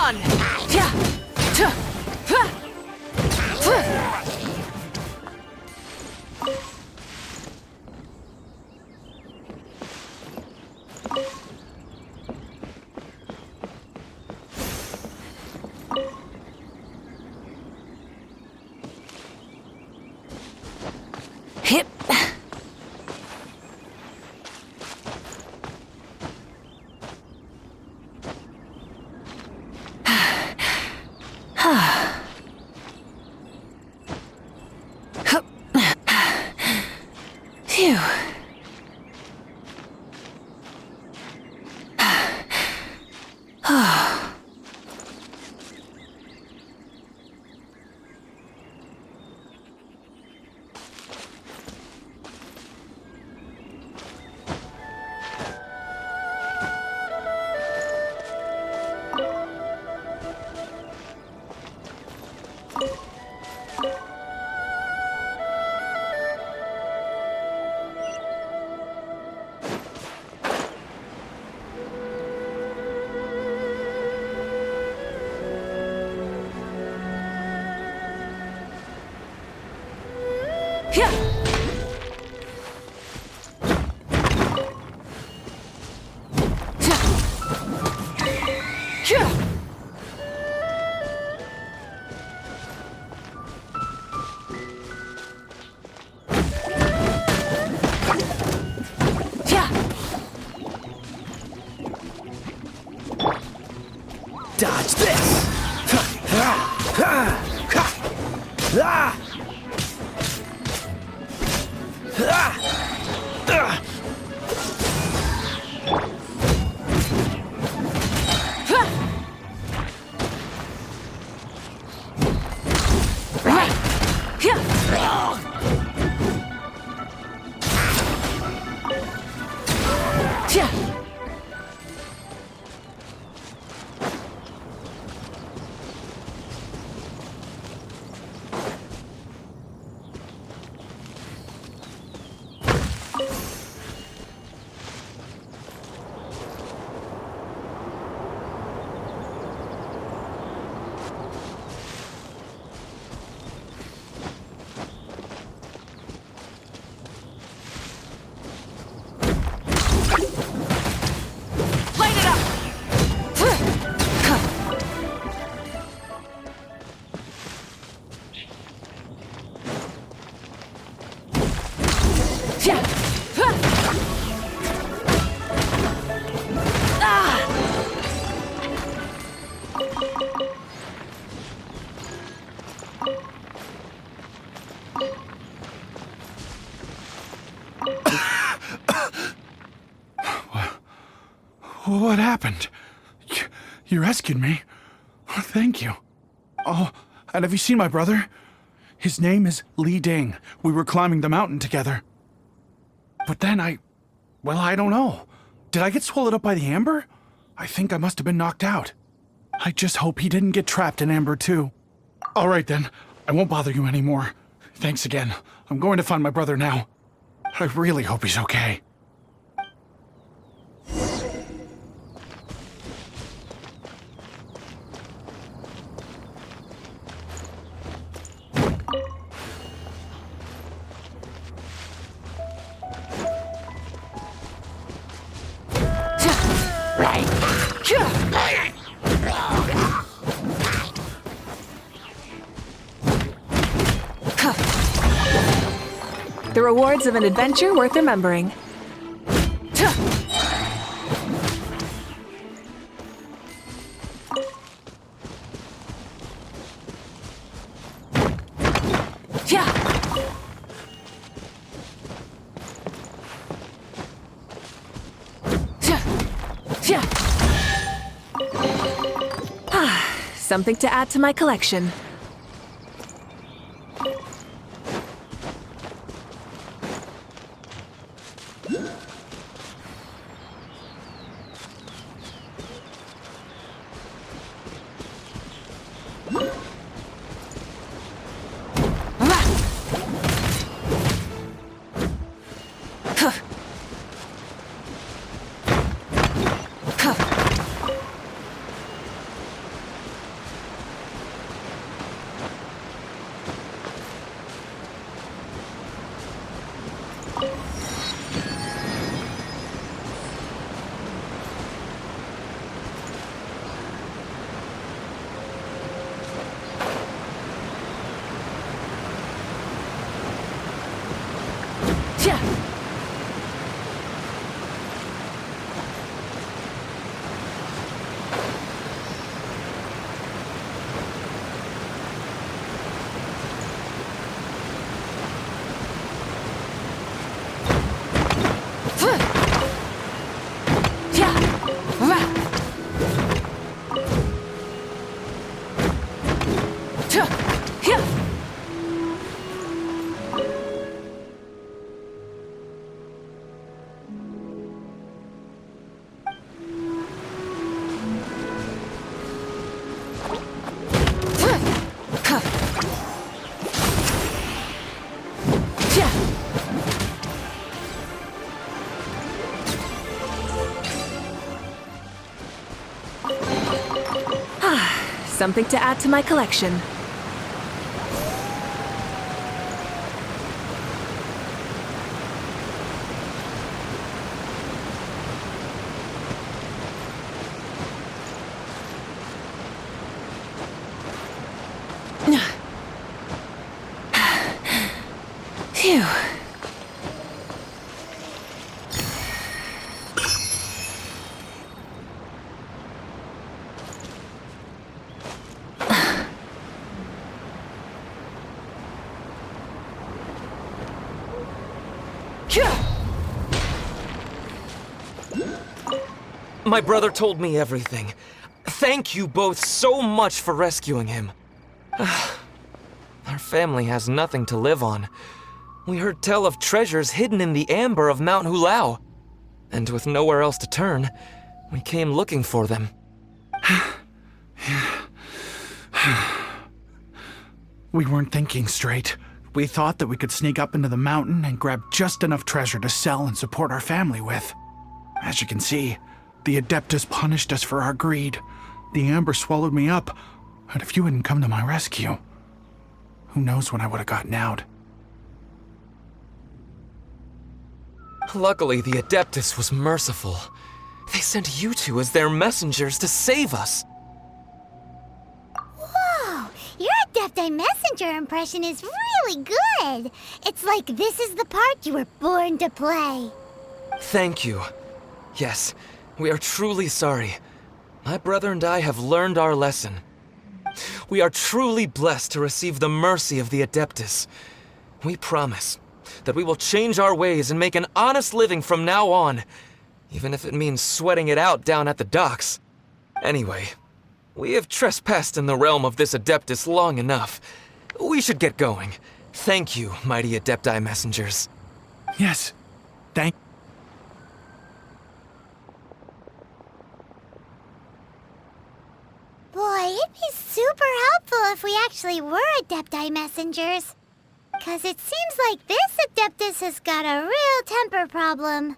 on! Hip. Phew. Dodge this! What happened? You rescued me. Thank you. Oh, and have you seen my brother? His name is Li Ding. We were climbing the mountain together. But then I don't know. Did I get swallowed up by the amber? I think I must have been knocked out. I just hope he didn't get trapped in amber too. All right then, I won't bother you anymore. Thanks again. I'm going to find my brother now. I really hope he's okay. The rewards of an adventure worth remembering. Something to add to my collection. Something to add to my collection. Phew. My brother told me everything. Thank you both so much for rescuing him. Our family has nothing to live on. We heard tell of treasures hidden in the amber of Mount Hulao. And with nowhere else to turn, we came looking for them. We weren't thinking straight. We thought that we could sneak up into the mountain and grab just enough treasure to sell and support our family with. As you can see, the Adeptus punished us for our greed. The amber swallowed me up, and if you hadn't come to my rescue, who knows when I would have gotten out. Luckily, the Adeptus was merciful. They sent you two as their messengers to save us. Whoa! Your Adepti Messenger impression is really good! It's like this is the part you were born to play. Thank you. Yes, we are truly sorry. My brother and I have learned our lesson. We are truly blessed to receive the mercy of the Adeptus. We promise that we will change our ways and make an honest living from now on, even if it means sweating it out down at the docks. Anyway, we have trespassed in the realm of this Adeptus long enough. We should get going. Thank you, mighty Adepti messengers. Yes, thank Boy, it'd be super helpful if we actually were Adepti messengers. 'Cause it seems like this Adeptus has got a real temper problem.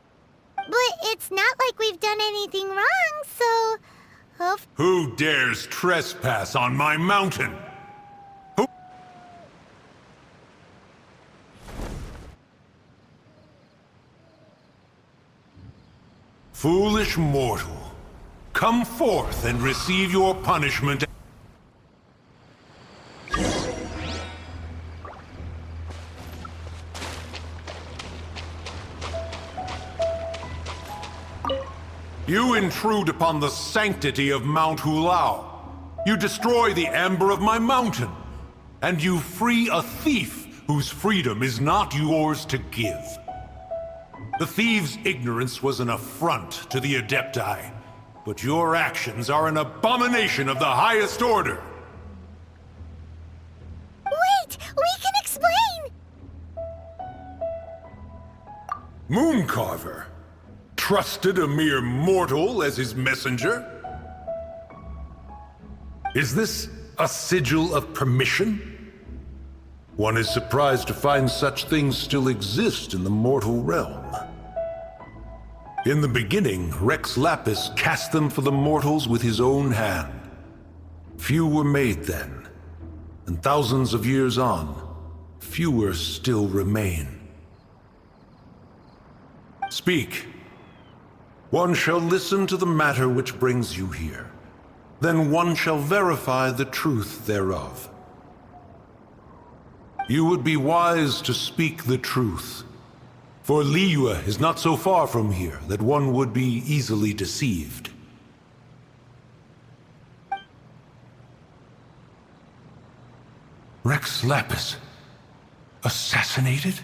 But it's not like we've done anything wrong, so... Who dares trespass on my mountain? Who? Foolish mortal, come forth and receive your punishment. You intrude upon the sanctity of Mount Hulao. You destroy the amber of my mountain. And you free a thief whose freedom is not yours to give. The thief's ignorance was an affront to the Adepti, but your actions are an abomination of the highest order. Wait! We can explain! Mooncarver trusted a mere mortal as his messenger? Is this a sigil of permission? One is surprised to find such things still exist in the mortal realm. In the beginning, Rex Lapis cast them for the mortals with his own hand. Few were made then, and thousands of years on, fewer still remain. Speak. One shall listen to the matter which brings you here. Then one shall verify the truth thereof. You would be wise to speak the truth, For Liyue is not so far from here that one would be easily deceived. Rex Lapis, assassinated?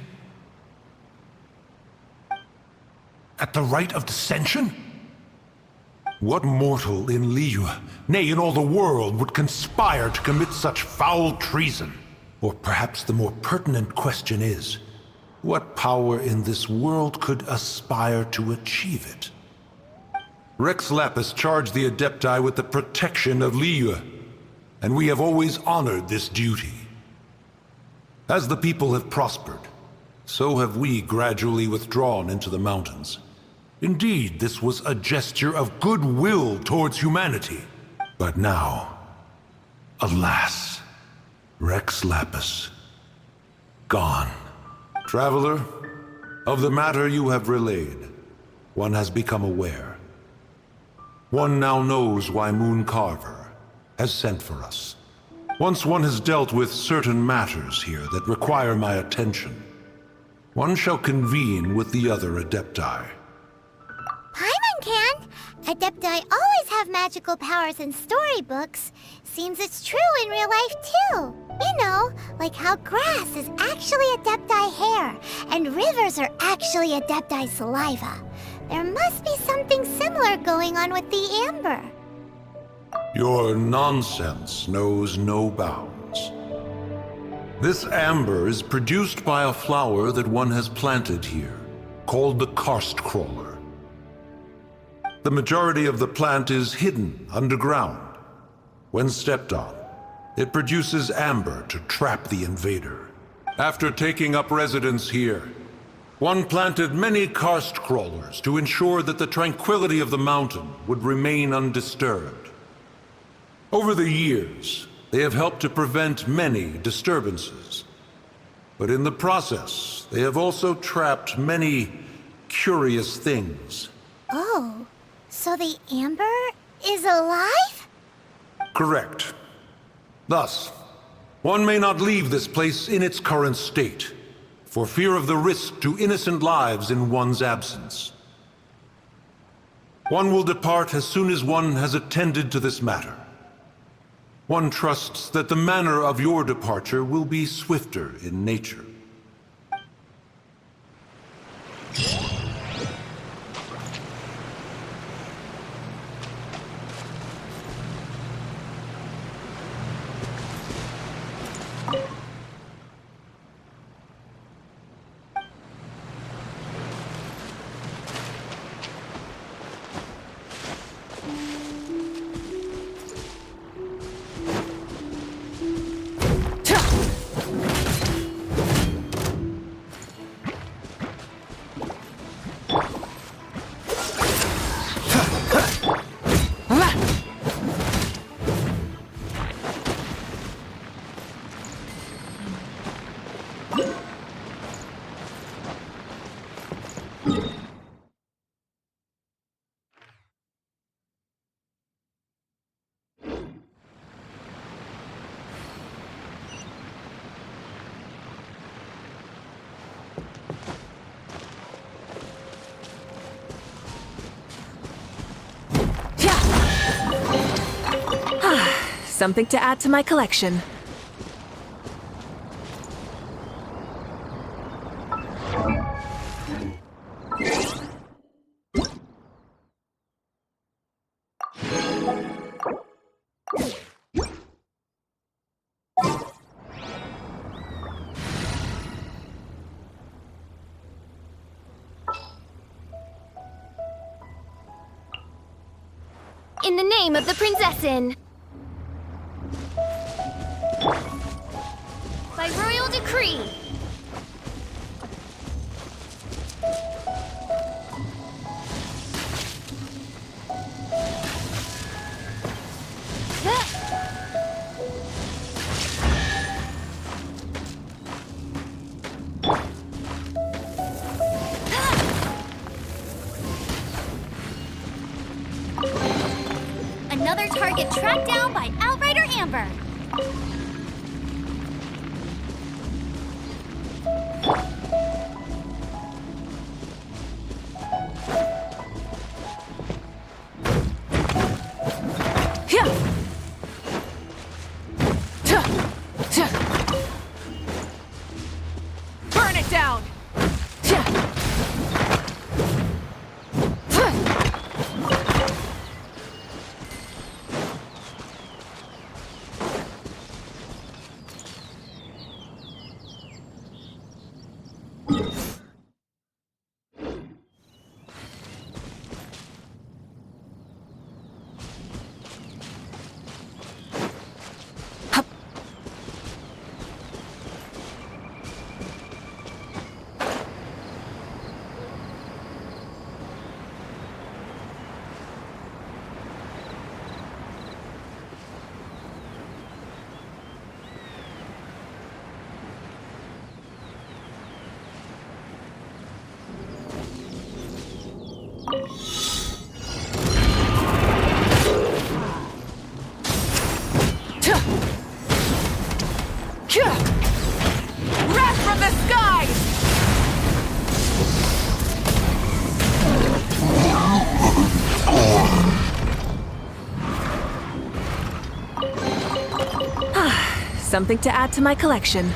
At the rite of dissension? What mortal in Liyue, nay, in all the world, would conspire to commit such foul treason? Or perhaps the more pertinent question is, what power in this world could aspire to achieve it? Rex Lapis charged the Adepti with the protection of Liyue, and we have always honored this duty. As the people have prospered, so have we gradually withdrawn into the mountains. Indeed, this was a gesture of goodwill towards humanity. But now, alas, Rex Lapis, gone. Traveler, of the matter you have relayed, one has become aware. One now knows why Moon Carver has sent for us. Once one has dealt with certain matters here that require my attention, one shall convene with the other Adepti. Paimon can! Adepti always have magical powers in storybooks. Seems it's true in real life, too. You know, like how grass is actually Adepti hair, and rivers are actually Adepti saliva. There must be something similar going on with the amber. Your nonsense knows no bounds. This amber is produced by a flower that one has planted here, called the karst crawler. The majority of the plant is hidden underground. When stepped on, it produces amber to trap the invader. After taking up residence here, one planted many karst crawlers to ensure that the tranquility of the mountain would remain undisturbed. Over the years, they have helped to prevent many disturbances. But in the process, they have also trapped many curious things. Oh, so the amber is alive? Correct. Thus, one may not leave this place in its current state, for fear of the risk to innocent lives in one's absence. One will depart as soon as one has attended to this matter. One trusts that the manner of your departure will be swifter in nature. Something to add to my collection. In the name of the Prinzessin! By royal decree! Another target tracked down by Outrider Amber! Something to add to my collection.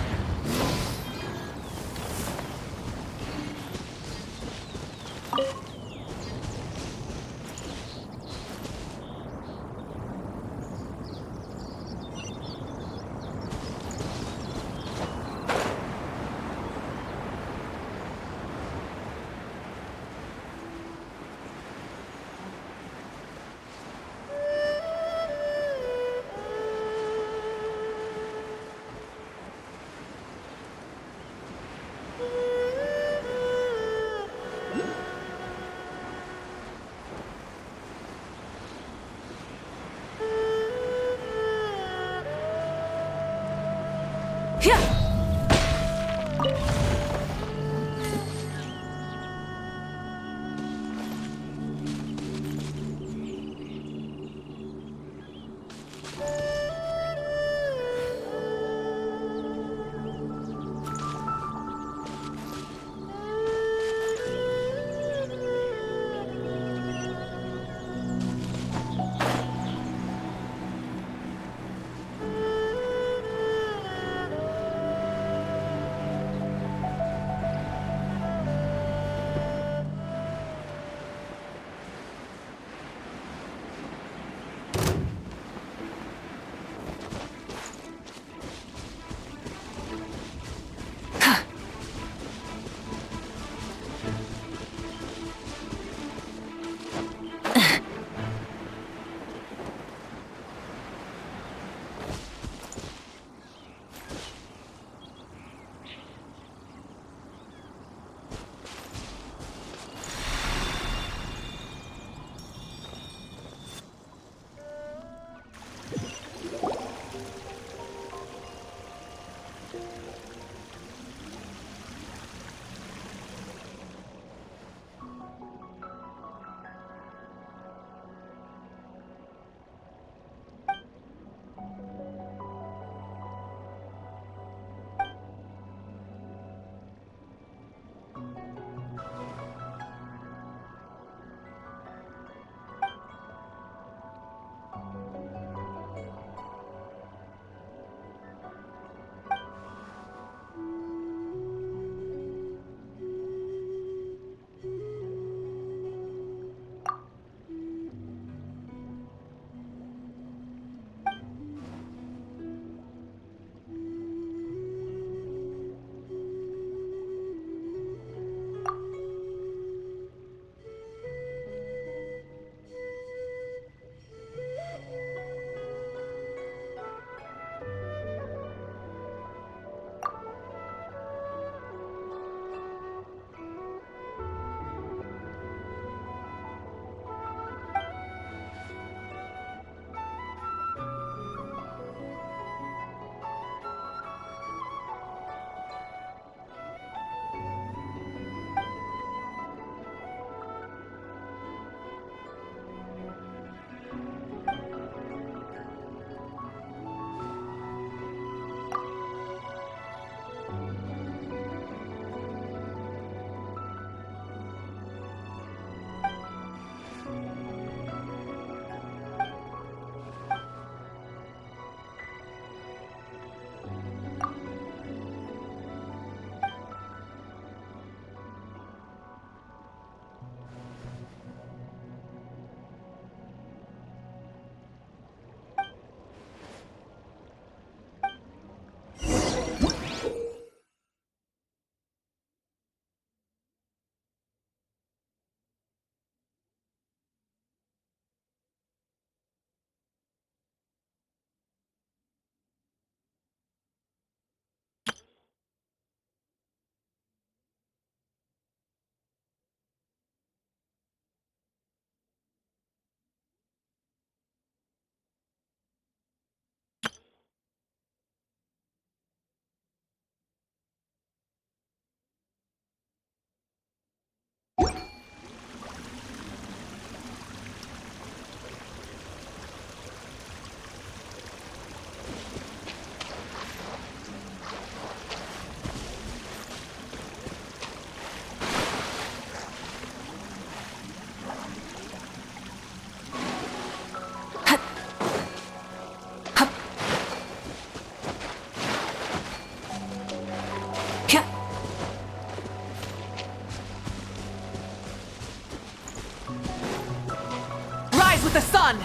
with the sun!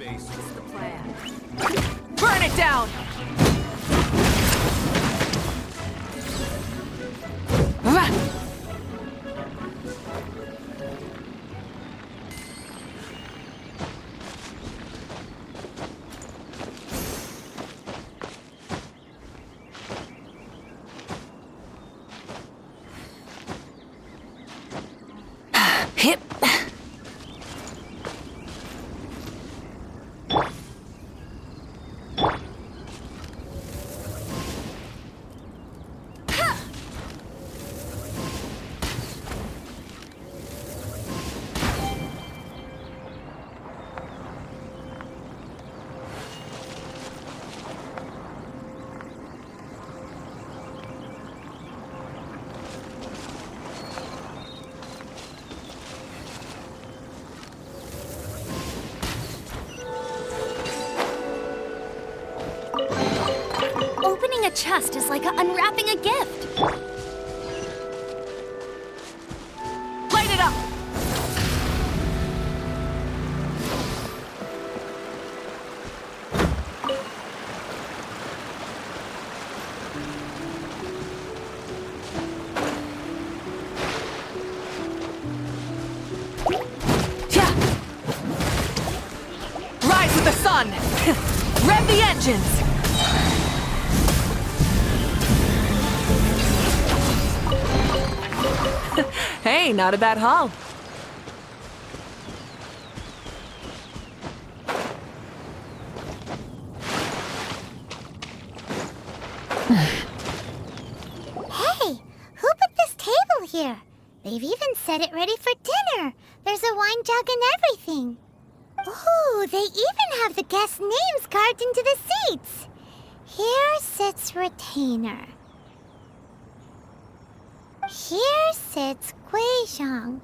What's the plan? Burn it down! Hip. Opening a chest is like unwrapping a gift. Light it up! Rise with the sun! Rev the engines! Hey, not a bad haul. Hey, who put this table here? They've even set it ready for dinner. There's a wine jug and everything. Ooh, they even have the guests' names carved into the seats. Here sits Retainer. Here sits Guizhong.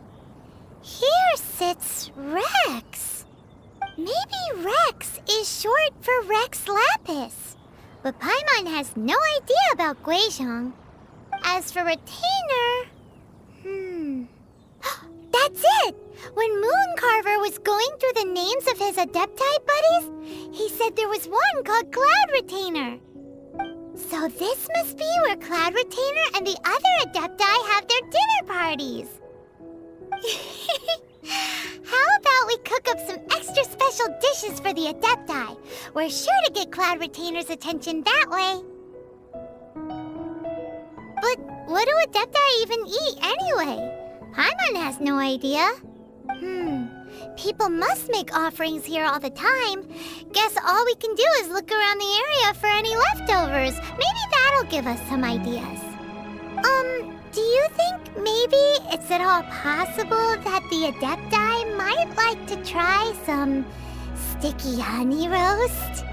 Here sits Rex. Maybe Rex is short for Rex Lapis. But Paimon has no idea about Guizhong. As for Retainer... That's it! When Mooncarver was going through the names of his Adepti buddies, he said there was one called Cloud Retainer. So this must be where Cloud Retainer and the other Adepti have their dinner parties. How about we cook up some extra special dishes for the Adepti? We're sure to get Cloud Retainer's attention that way. But what do Adepti even eat anyway? Paimon has no idea. People must make offerings here all the time. Guess all we can do is look around the area for any leftovers. Maybe that'll give us some ideas. Do you think maybe it's at all possible that the Adepti might like to try some sticky honey roast?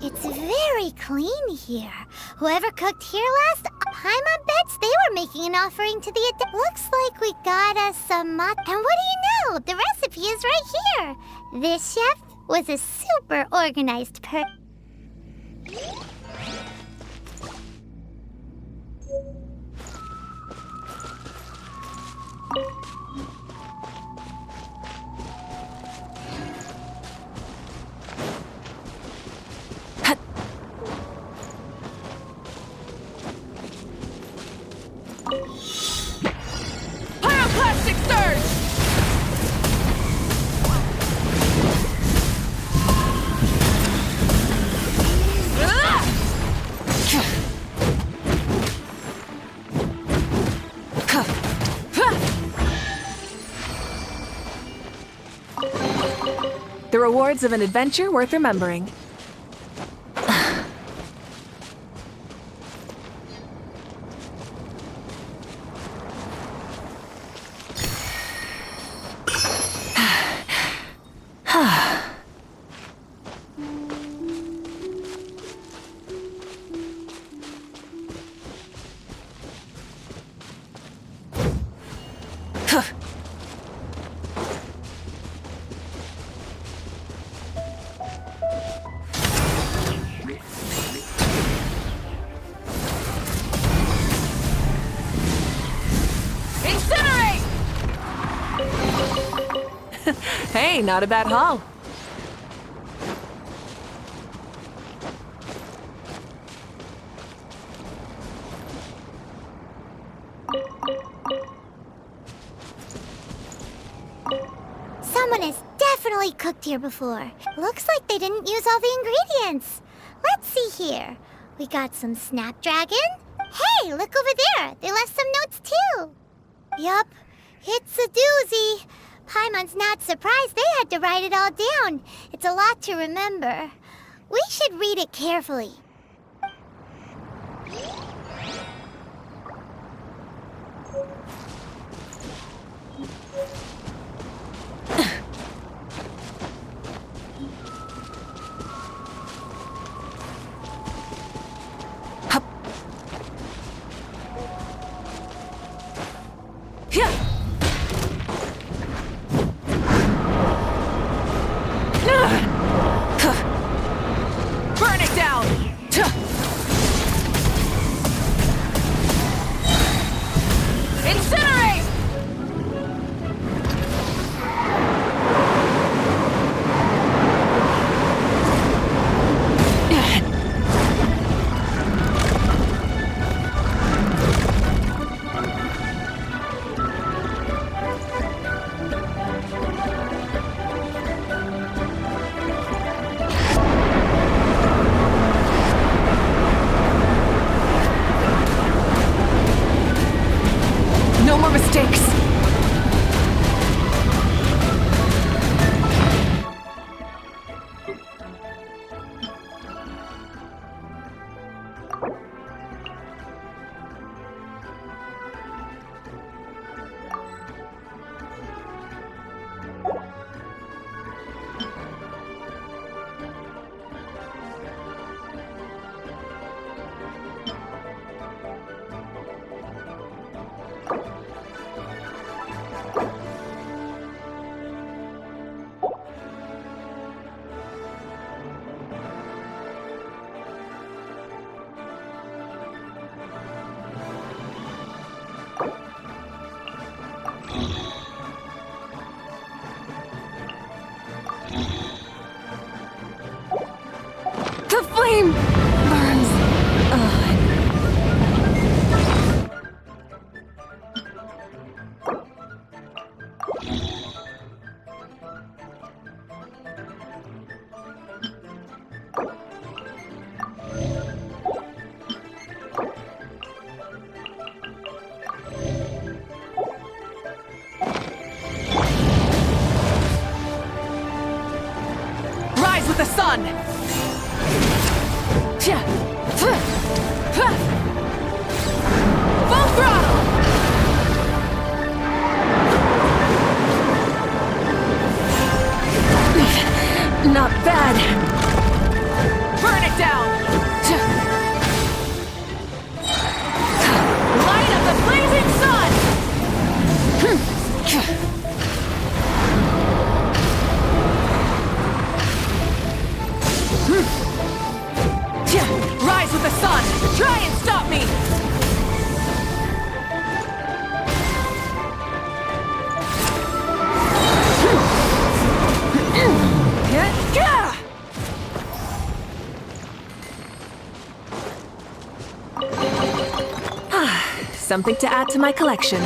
It's very clean here. Whoever cooked here last, Paimon bets they were making an offering to the Looks like we got us some And what do you know? The recipe is right here. This chef was a super organized Pyroclastic surge! The rewards of an adventure worth remembering. Hey, not a bad haul. Someone has definitely cooked here before. Looks like they didn't use all the ingredients. Let's see here. We got some snapdragon. Hey, look over there. They left some notes too. Yup, it's a doozy. Paimon's not surprised they had to write it all down. It's a lot to remember. We should read it carefully. Burn it down! Incinerate! No more mistakes! The flame burns. Rise with the sun! Full throttle! Not bad. Burn it down! Light of the blazing sun! Rise with the sun! Try and stop me! Something to add to my collection.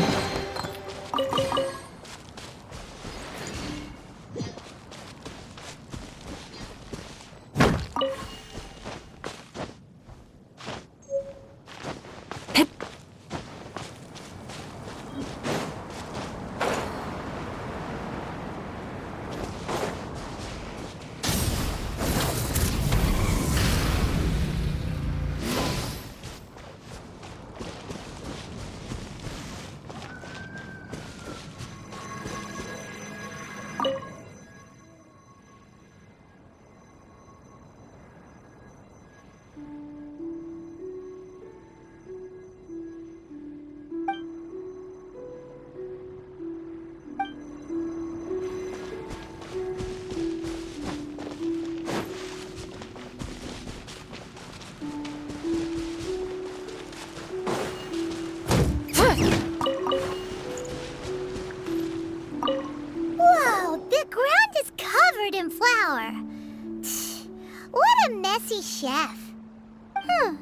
messy chef.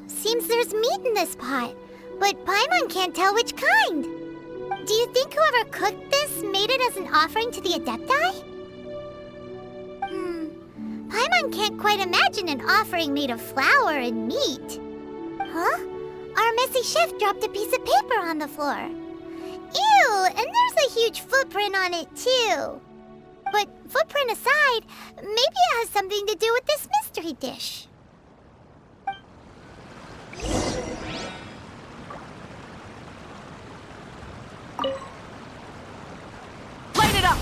Seems there's meat in this pot, but Paimon can't tell which kind. Do you think whoever cooked this made it as an offering to the Adepti? Paimon can't quite imagine an offering made of flour and meat. Huh? Our messy chef dropped a piece of paper on the floor. Ew, and there's a huge footprint on it too. But footprint aside, maybe it has something to do with this mystery dish. Light it up!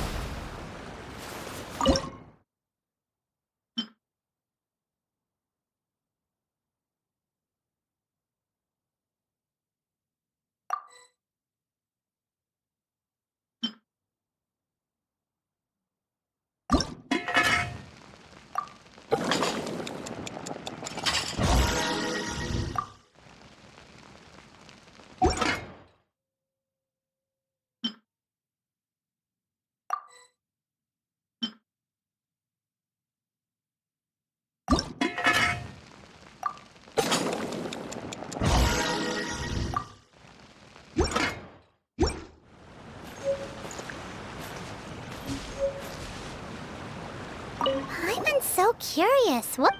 Paimon's so curious. What?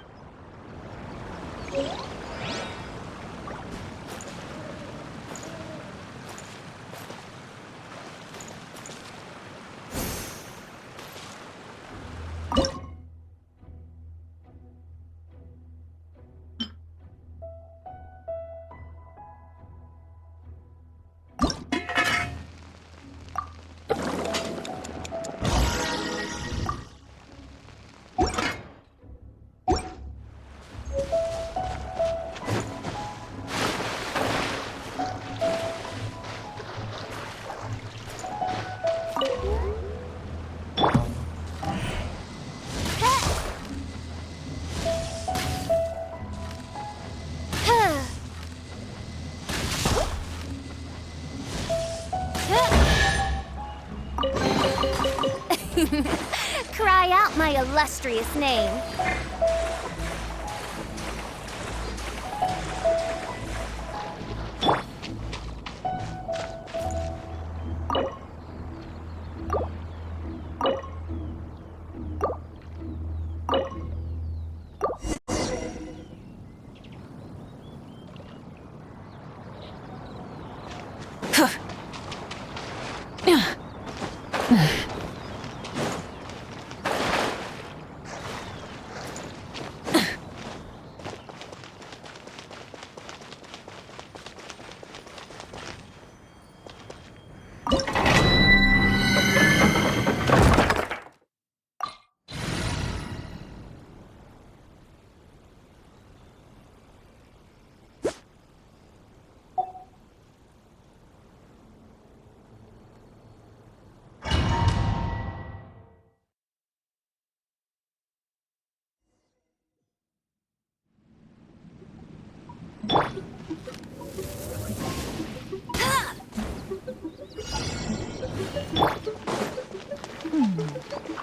Cry out my illustrious name.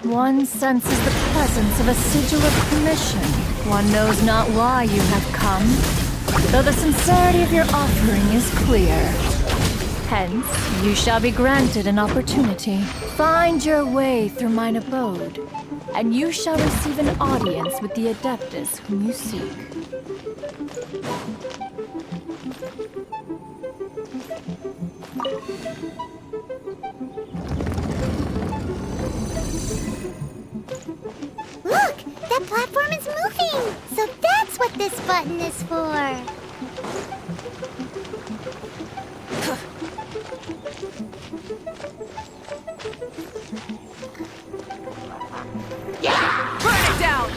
One senses the presence of a sigil of permission. One knows not why you have come, though the sincerity of your offering is clear. Hence, you shall be granted an opportunity. Find your way through mine abode, and you shall receive an audience with the Adeptus whom you seek. Look! That platform is moving! So that's what this button is for! Burn it down!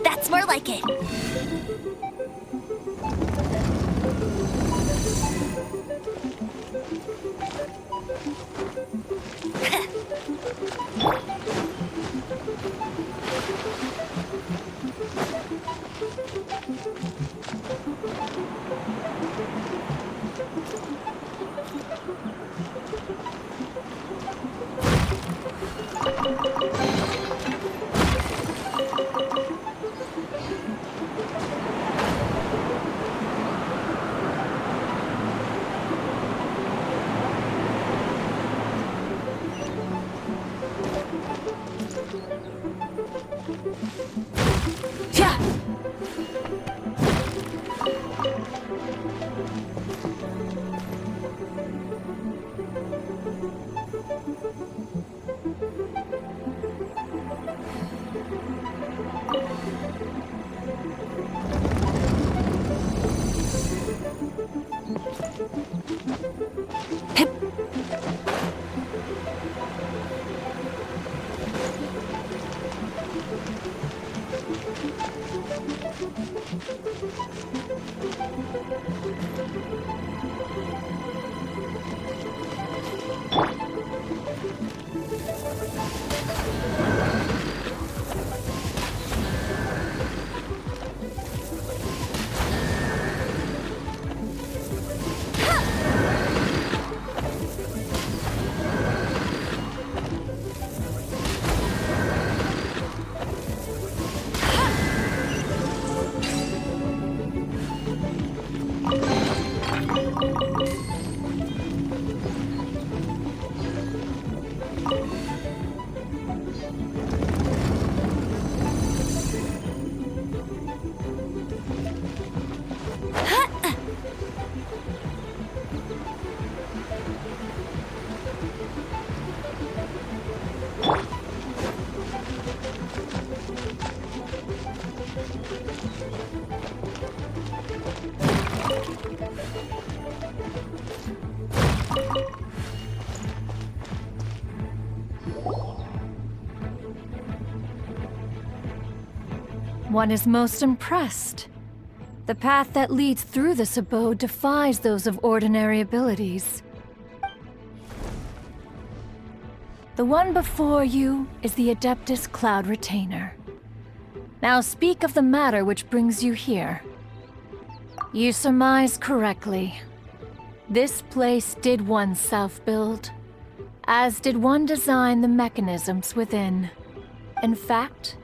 That's more like it. One is most impressed. The path that leads through this abode defies those of ordinary abilities. The one before you is the Adeptus Cloud Retainer. Now speak of the matter which brings you here. You surmise correctly. This place did one self-build, as did one design the mechanisms within. In fact,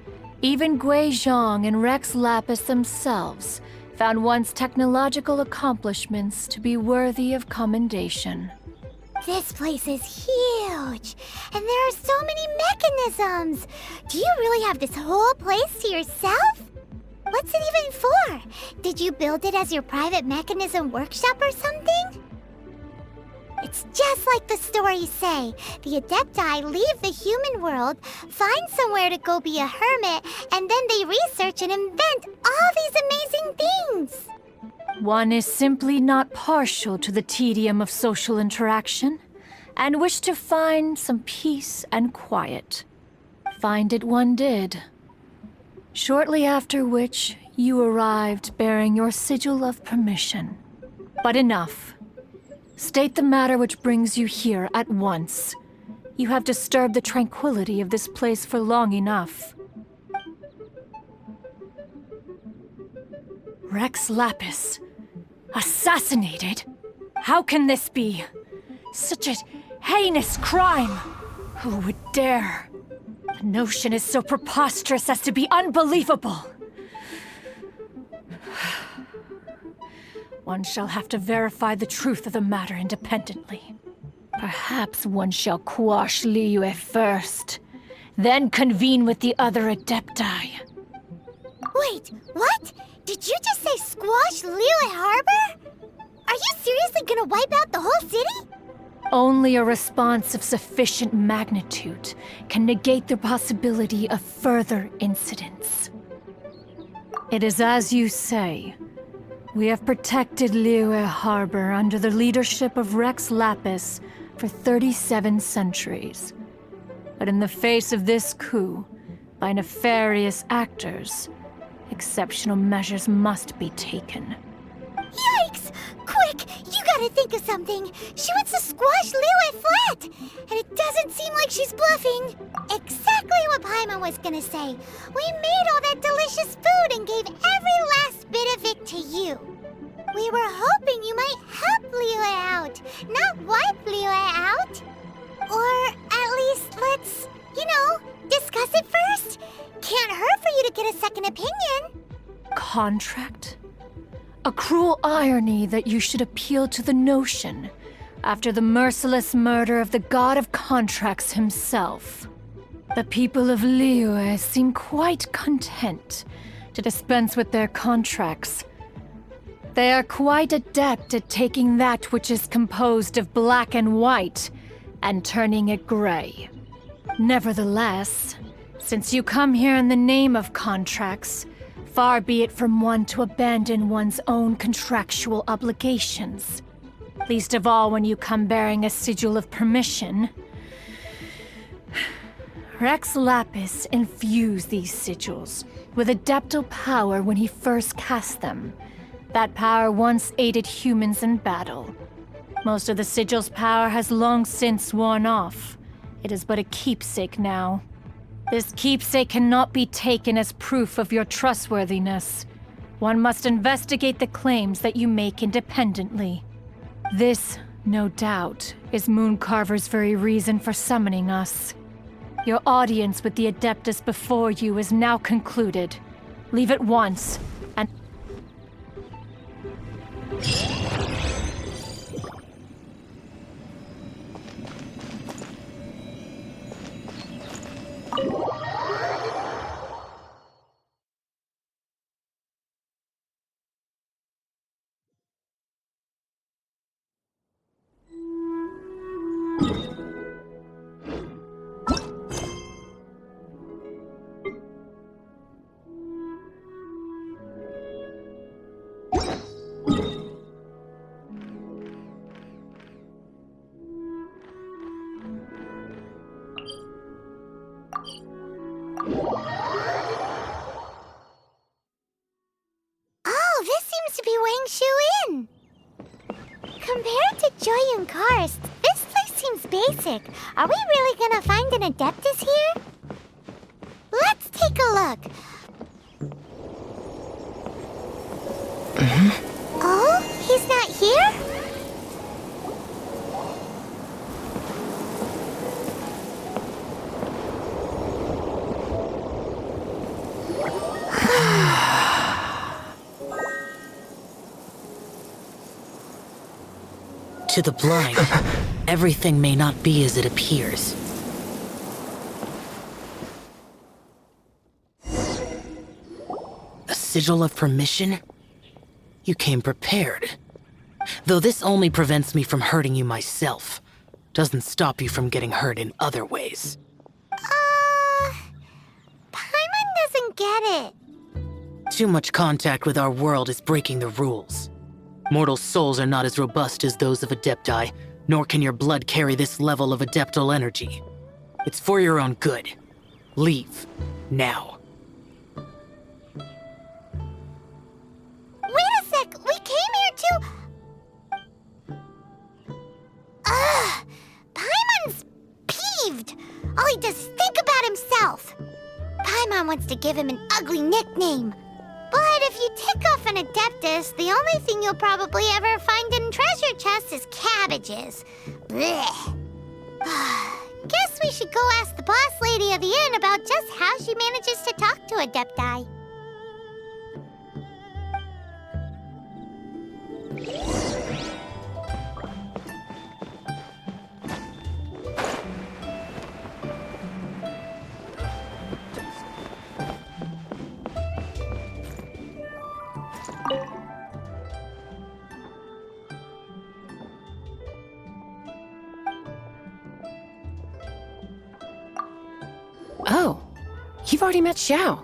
even Gui Zhang and Rex Lapis themselves found one's technological accomplishments to be worthy of commendation. This place is huge, and there are so many mechanisms. Do you really have this whole place to yourself? What's it even for? Did you build it as your private mechanism workshop or something? It's just like the stories say. The Adepti leave the human world, find somewhere to go be a hermit, and then they research and invent all these amazing things. One is simply not partial to the tedium of social interaction, and wished to find some peace and quiet. Find it one did. Shortly after which, you arrived bearing your sigil of permission. But enough. State the matter which brings you here at once. You have disturbed the tranquility of this place for long enough. Rex Lapis. Assassinated? How can this be? Such a heinous crime! Who would dare? The notion is so preposterous as to be unbelievable. One shall have to verify the truth of the matter independently. Perhaps one shall quash Liyue first, then convene with the other Adepti. Wait, what? Did you just say squash Liyue Harbor? Are you seriously gonna wipe out the whole city? Only a response of sufficient magnitude can negate the possibility of further incidents. It is as you say. We have protected Liyue Harbor under the leadership of Rex Lapis for 37 centuries. But in the face of this coup, by nefarious actors, exceptional measures must be taken. Yikes! Quick, you gotta think of something. She wants to squash Liyue flat, and it doesn't seem like she's bluffing. Exactly what Paimon was gonna say. We made all that delicious food and gave every last bit of it to you. We were hoping you might help Liyue out, not wipe Liyue out. Or at least let's, discuss it first. Can't hurt for you to get a second opinion. Contract? A cruel irony that you should appeal to the notion after the merciless murder of the god of contracts himself. The people of Liyue seem quite content to dispense with their contracts. They are quite adept at taking that which is composed of black and white and turning it gray. Nevertheless, since you come here in the name of contracts, far be it from one to abandon one's own contractual obligations. Least of all when you come bearing a sigil of permission. Rex Lapis infused these sigils with adeptal power when he first cast them. That power once aided humans in battle. Most of the sigil's power has long since worn off. It is but a keepsake now. This keepsake cannot be taken as proof of your trustworthiness. One must investigate the claims that you make independently. This, no doubt, is Mooncarver's very reason for summoning us. Your audience with the Adeptus before you is now concluded. Leave at once, and... Oh, this seems to be Wang Shu-in. Compared to Joyun Karst, this place seems basic. Are we really gonna find an Adeptus here? Let's take a look. Oh, he's not here? To the blind, everything may not be as it appears. A sigil of permission? You came prepared. Though this only prevents me from hurting you myself, doesn't stop you from getting hurt in other ways. Paimon doesn't get it. Too much contact with our world is breaking the rules. Mortal souls are not as robust as those of Adepti, nor can your blood carry this level of adeptal energy. It's for your own good. Leave. Now. Wait a sec! We came here to... Ugh! Paimon's peeved! All he does is think about himself! Paimon wants to give him an ugly nickname. But if you tick off an Adeptus, the only thing you'll probably ever find in treasure chests is cabbages. Blech. Guess we should go ask the boss lady of the inn about just how she manages to talk to Adepti. Oh, you've already met Xiao.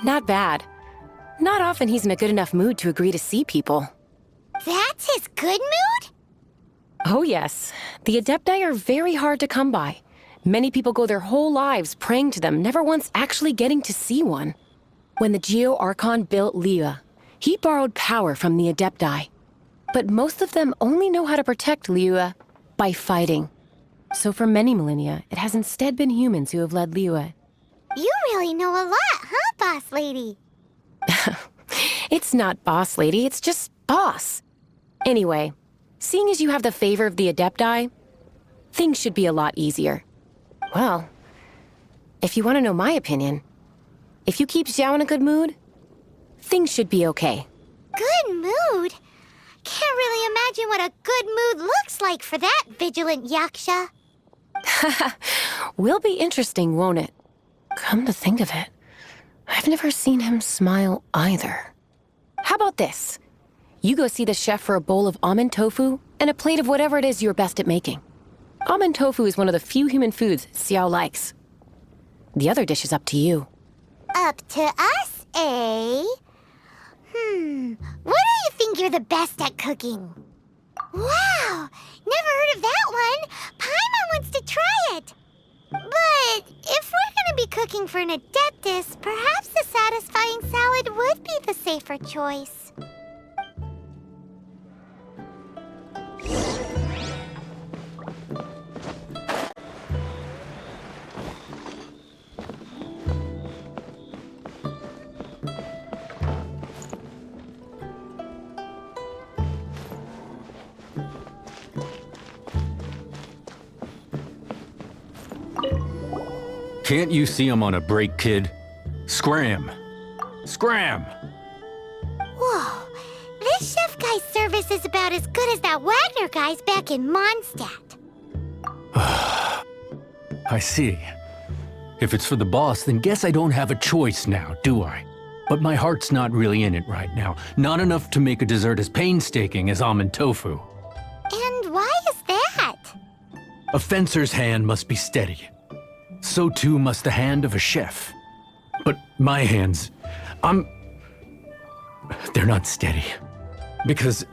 Not bad. Not often he's in a good enough mood to agree to see people. That's his good mood? Oh yes, the Adepti are very hard to come by. Many people go their whole lives praying to them, never once actually getting to see one. When the Geo-Archon built Liyue, he borrowed power from the Adepti. But most of them only know how to protect Liyue by fighting. So for many millennia, it has instead been humans who have led Liyue. You really know a lot, huh, boss lady? It's not boss lady, it's just boss. Anyway, seeing as you have the favor of the Adepti, things should be a lot easier. Well, if you want to know my opinion, if you keep Xiao in a good mood, things should be okay. Good mood? Can't really imagine what a good mood looks like for that vigilant yaksha. Will be interesting, won't it? Come to think of it, I've never seen him smile either. How about this? You go see the chef for a bowl of almond tofu and a plate of whatever it is you're best at making. Almond tofu is one of the few human foods Xiao likes. The other dish is up to you. Up to us, eh? What do you think you're the best at cooking? Wow! Never heard of that one! Paimon wants to try it! But if we're gonna be cooking for an Adeptus, perhaps a satisfying salad would be the safer choice. Can't you see I'm on a break, kid? Scram! Scram! Whoa, this chef guy's service is about as good as that Wagner guy's back in Mondstadt. I see. If it's for the boss, then guess I don't have a choice now, do I? But my heart's not really in it right now. Not enough to make a dessert as painstaking as almond tofu. And why is that? A fencer's hand must be steady. So too must the hand of a chef. But my hands, they're not steady. Because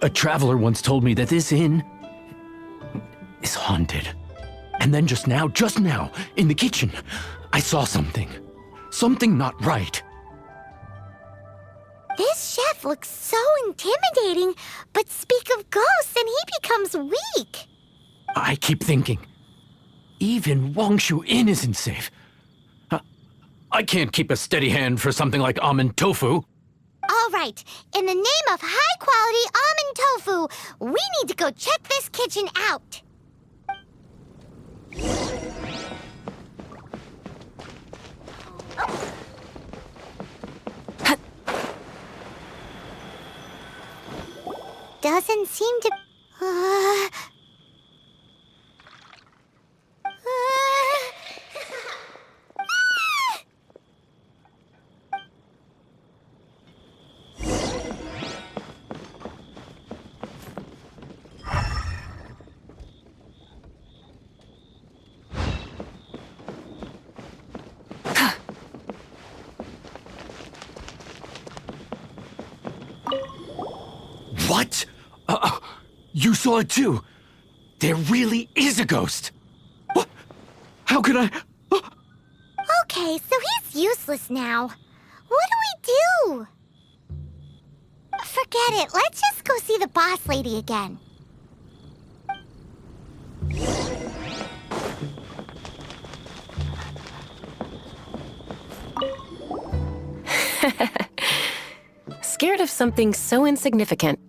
a traveler once told me that this inn is haunted. And then just now, in the kitchen, I saw something. Something not right. This chef looks so intimidating, but speak of ghosts and he becomes weak. I keep thinking, even Wangshu Inn isn't safe. I can't keep a steady hand for something like almond tofu. All right, in the name of high-quality almond tofu, we need to go check this kitchen out. Doesn't seem to... What? You saw it too? There really is a ghost! What? How could I... Okay, so he's useless now. What do we do? Forget it. Let's just go see the boss lady again. Scared of something so insignificant.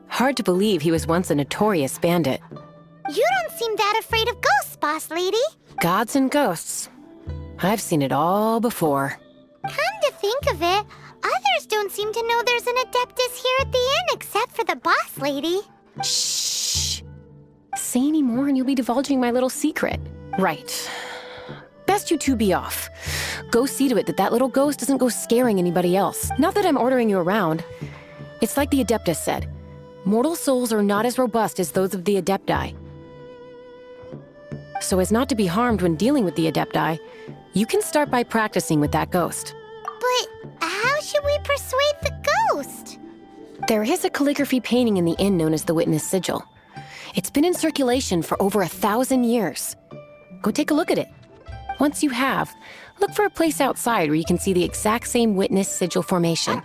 Hard to believe he was once a notorious bandit. You don't seem that afraid of ghosts, boss lady. Gods and ghosts. I've seen it all before. Come to think of it, others don't seem to know there's an Adeptus here at the inn except for the boss lady. Shh. Say any more and you'll be divulging my little secret. Right. Best you two be off. Go see to it that little ghost doesn't go scaring anybody else. Not that I'm ordering you around. It's like the Adeptus said. Mortal souls are not as robust as those of the Adepti. So as not to be harmed when dealing with the Adepti, you can start by practicing with that ghost. But how should we persuade the ghost? There is a calligraphy painting in the inn known as the Witness Sigil. It's been in circulation for over 1,000 years. Go take a look at it. Once you have, look for a place outside where you can see the exact same witness sigil formation.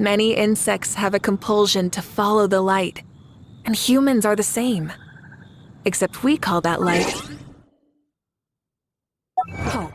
Many insects have a compulsion to follow the light, and humans are the same. Except we call that light hope.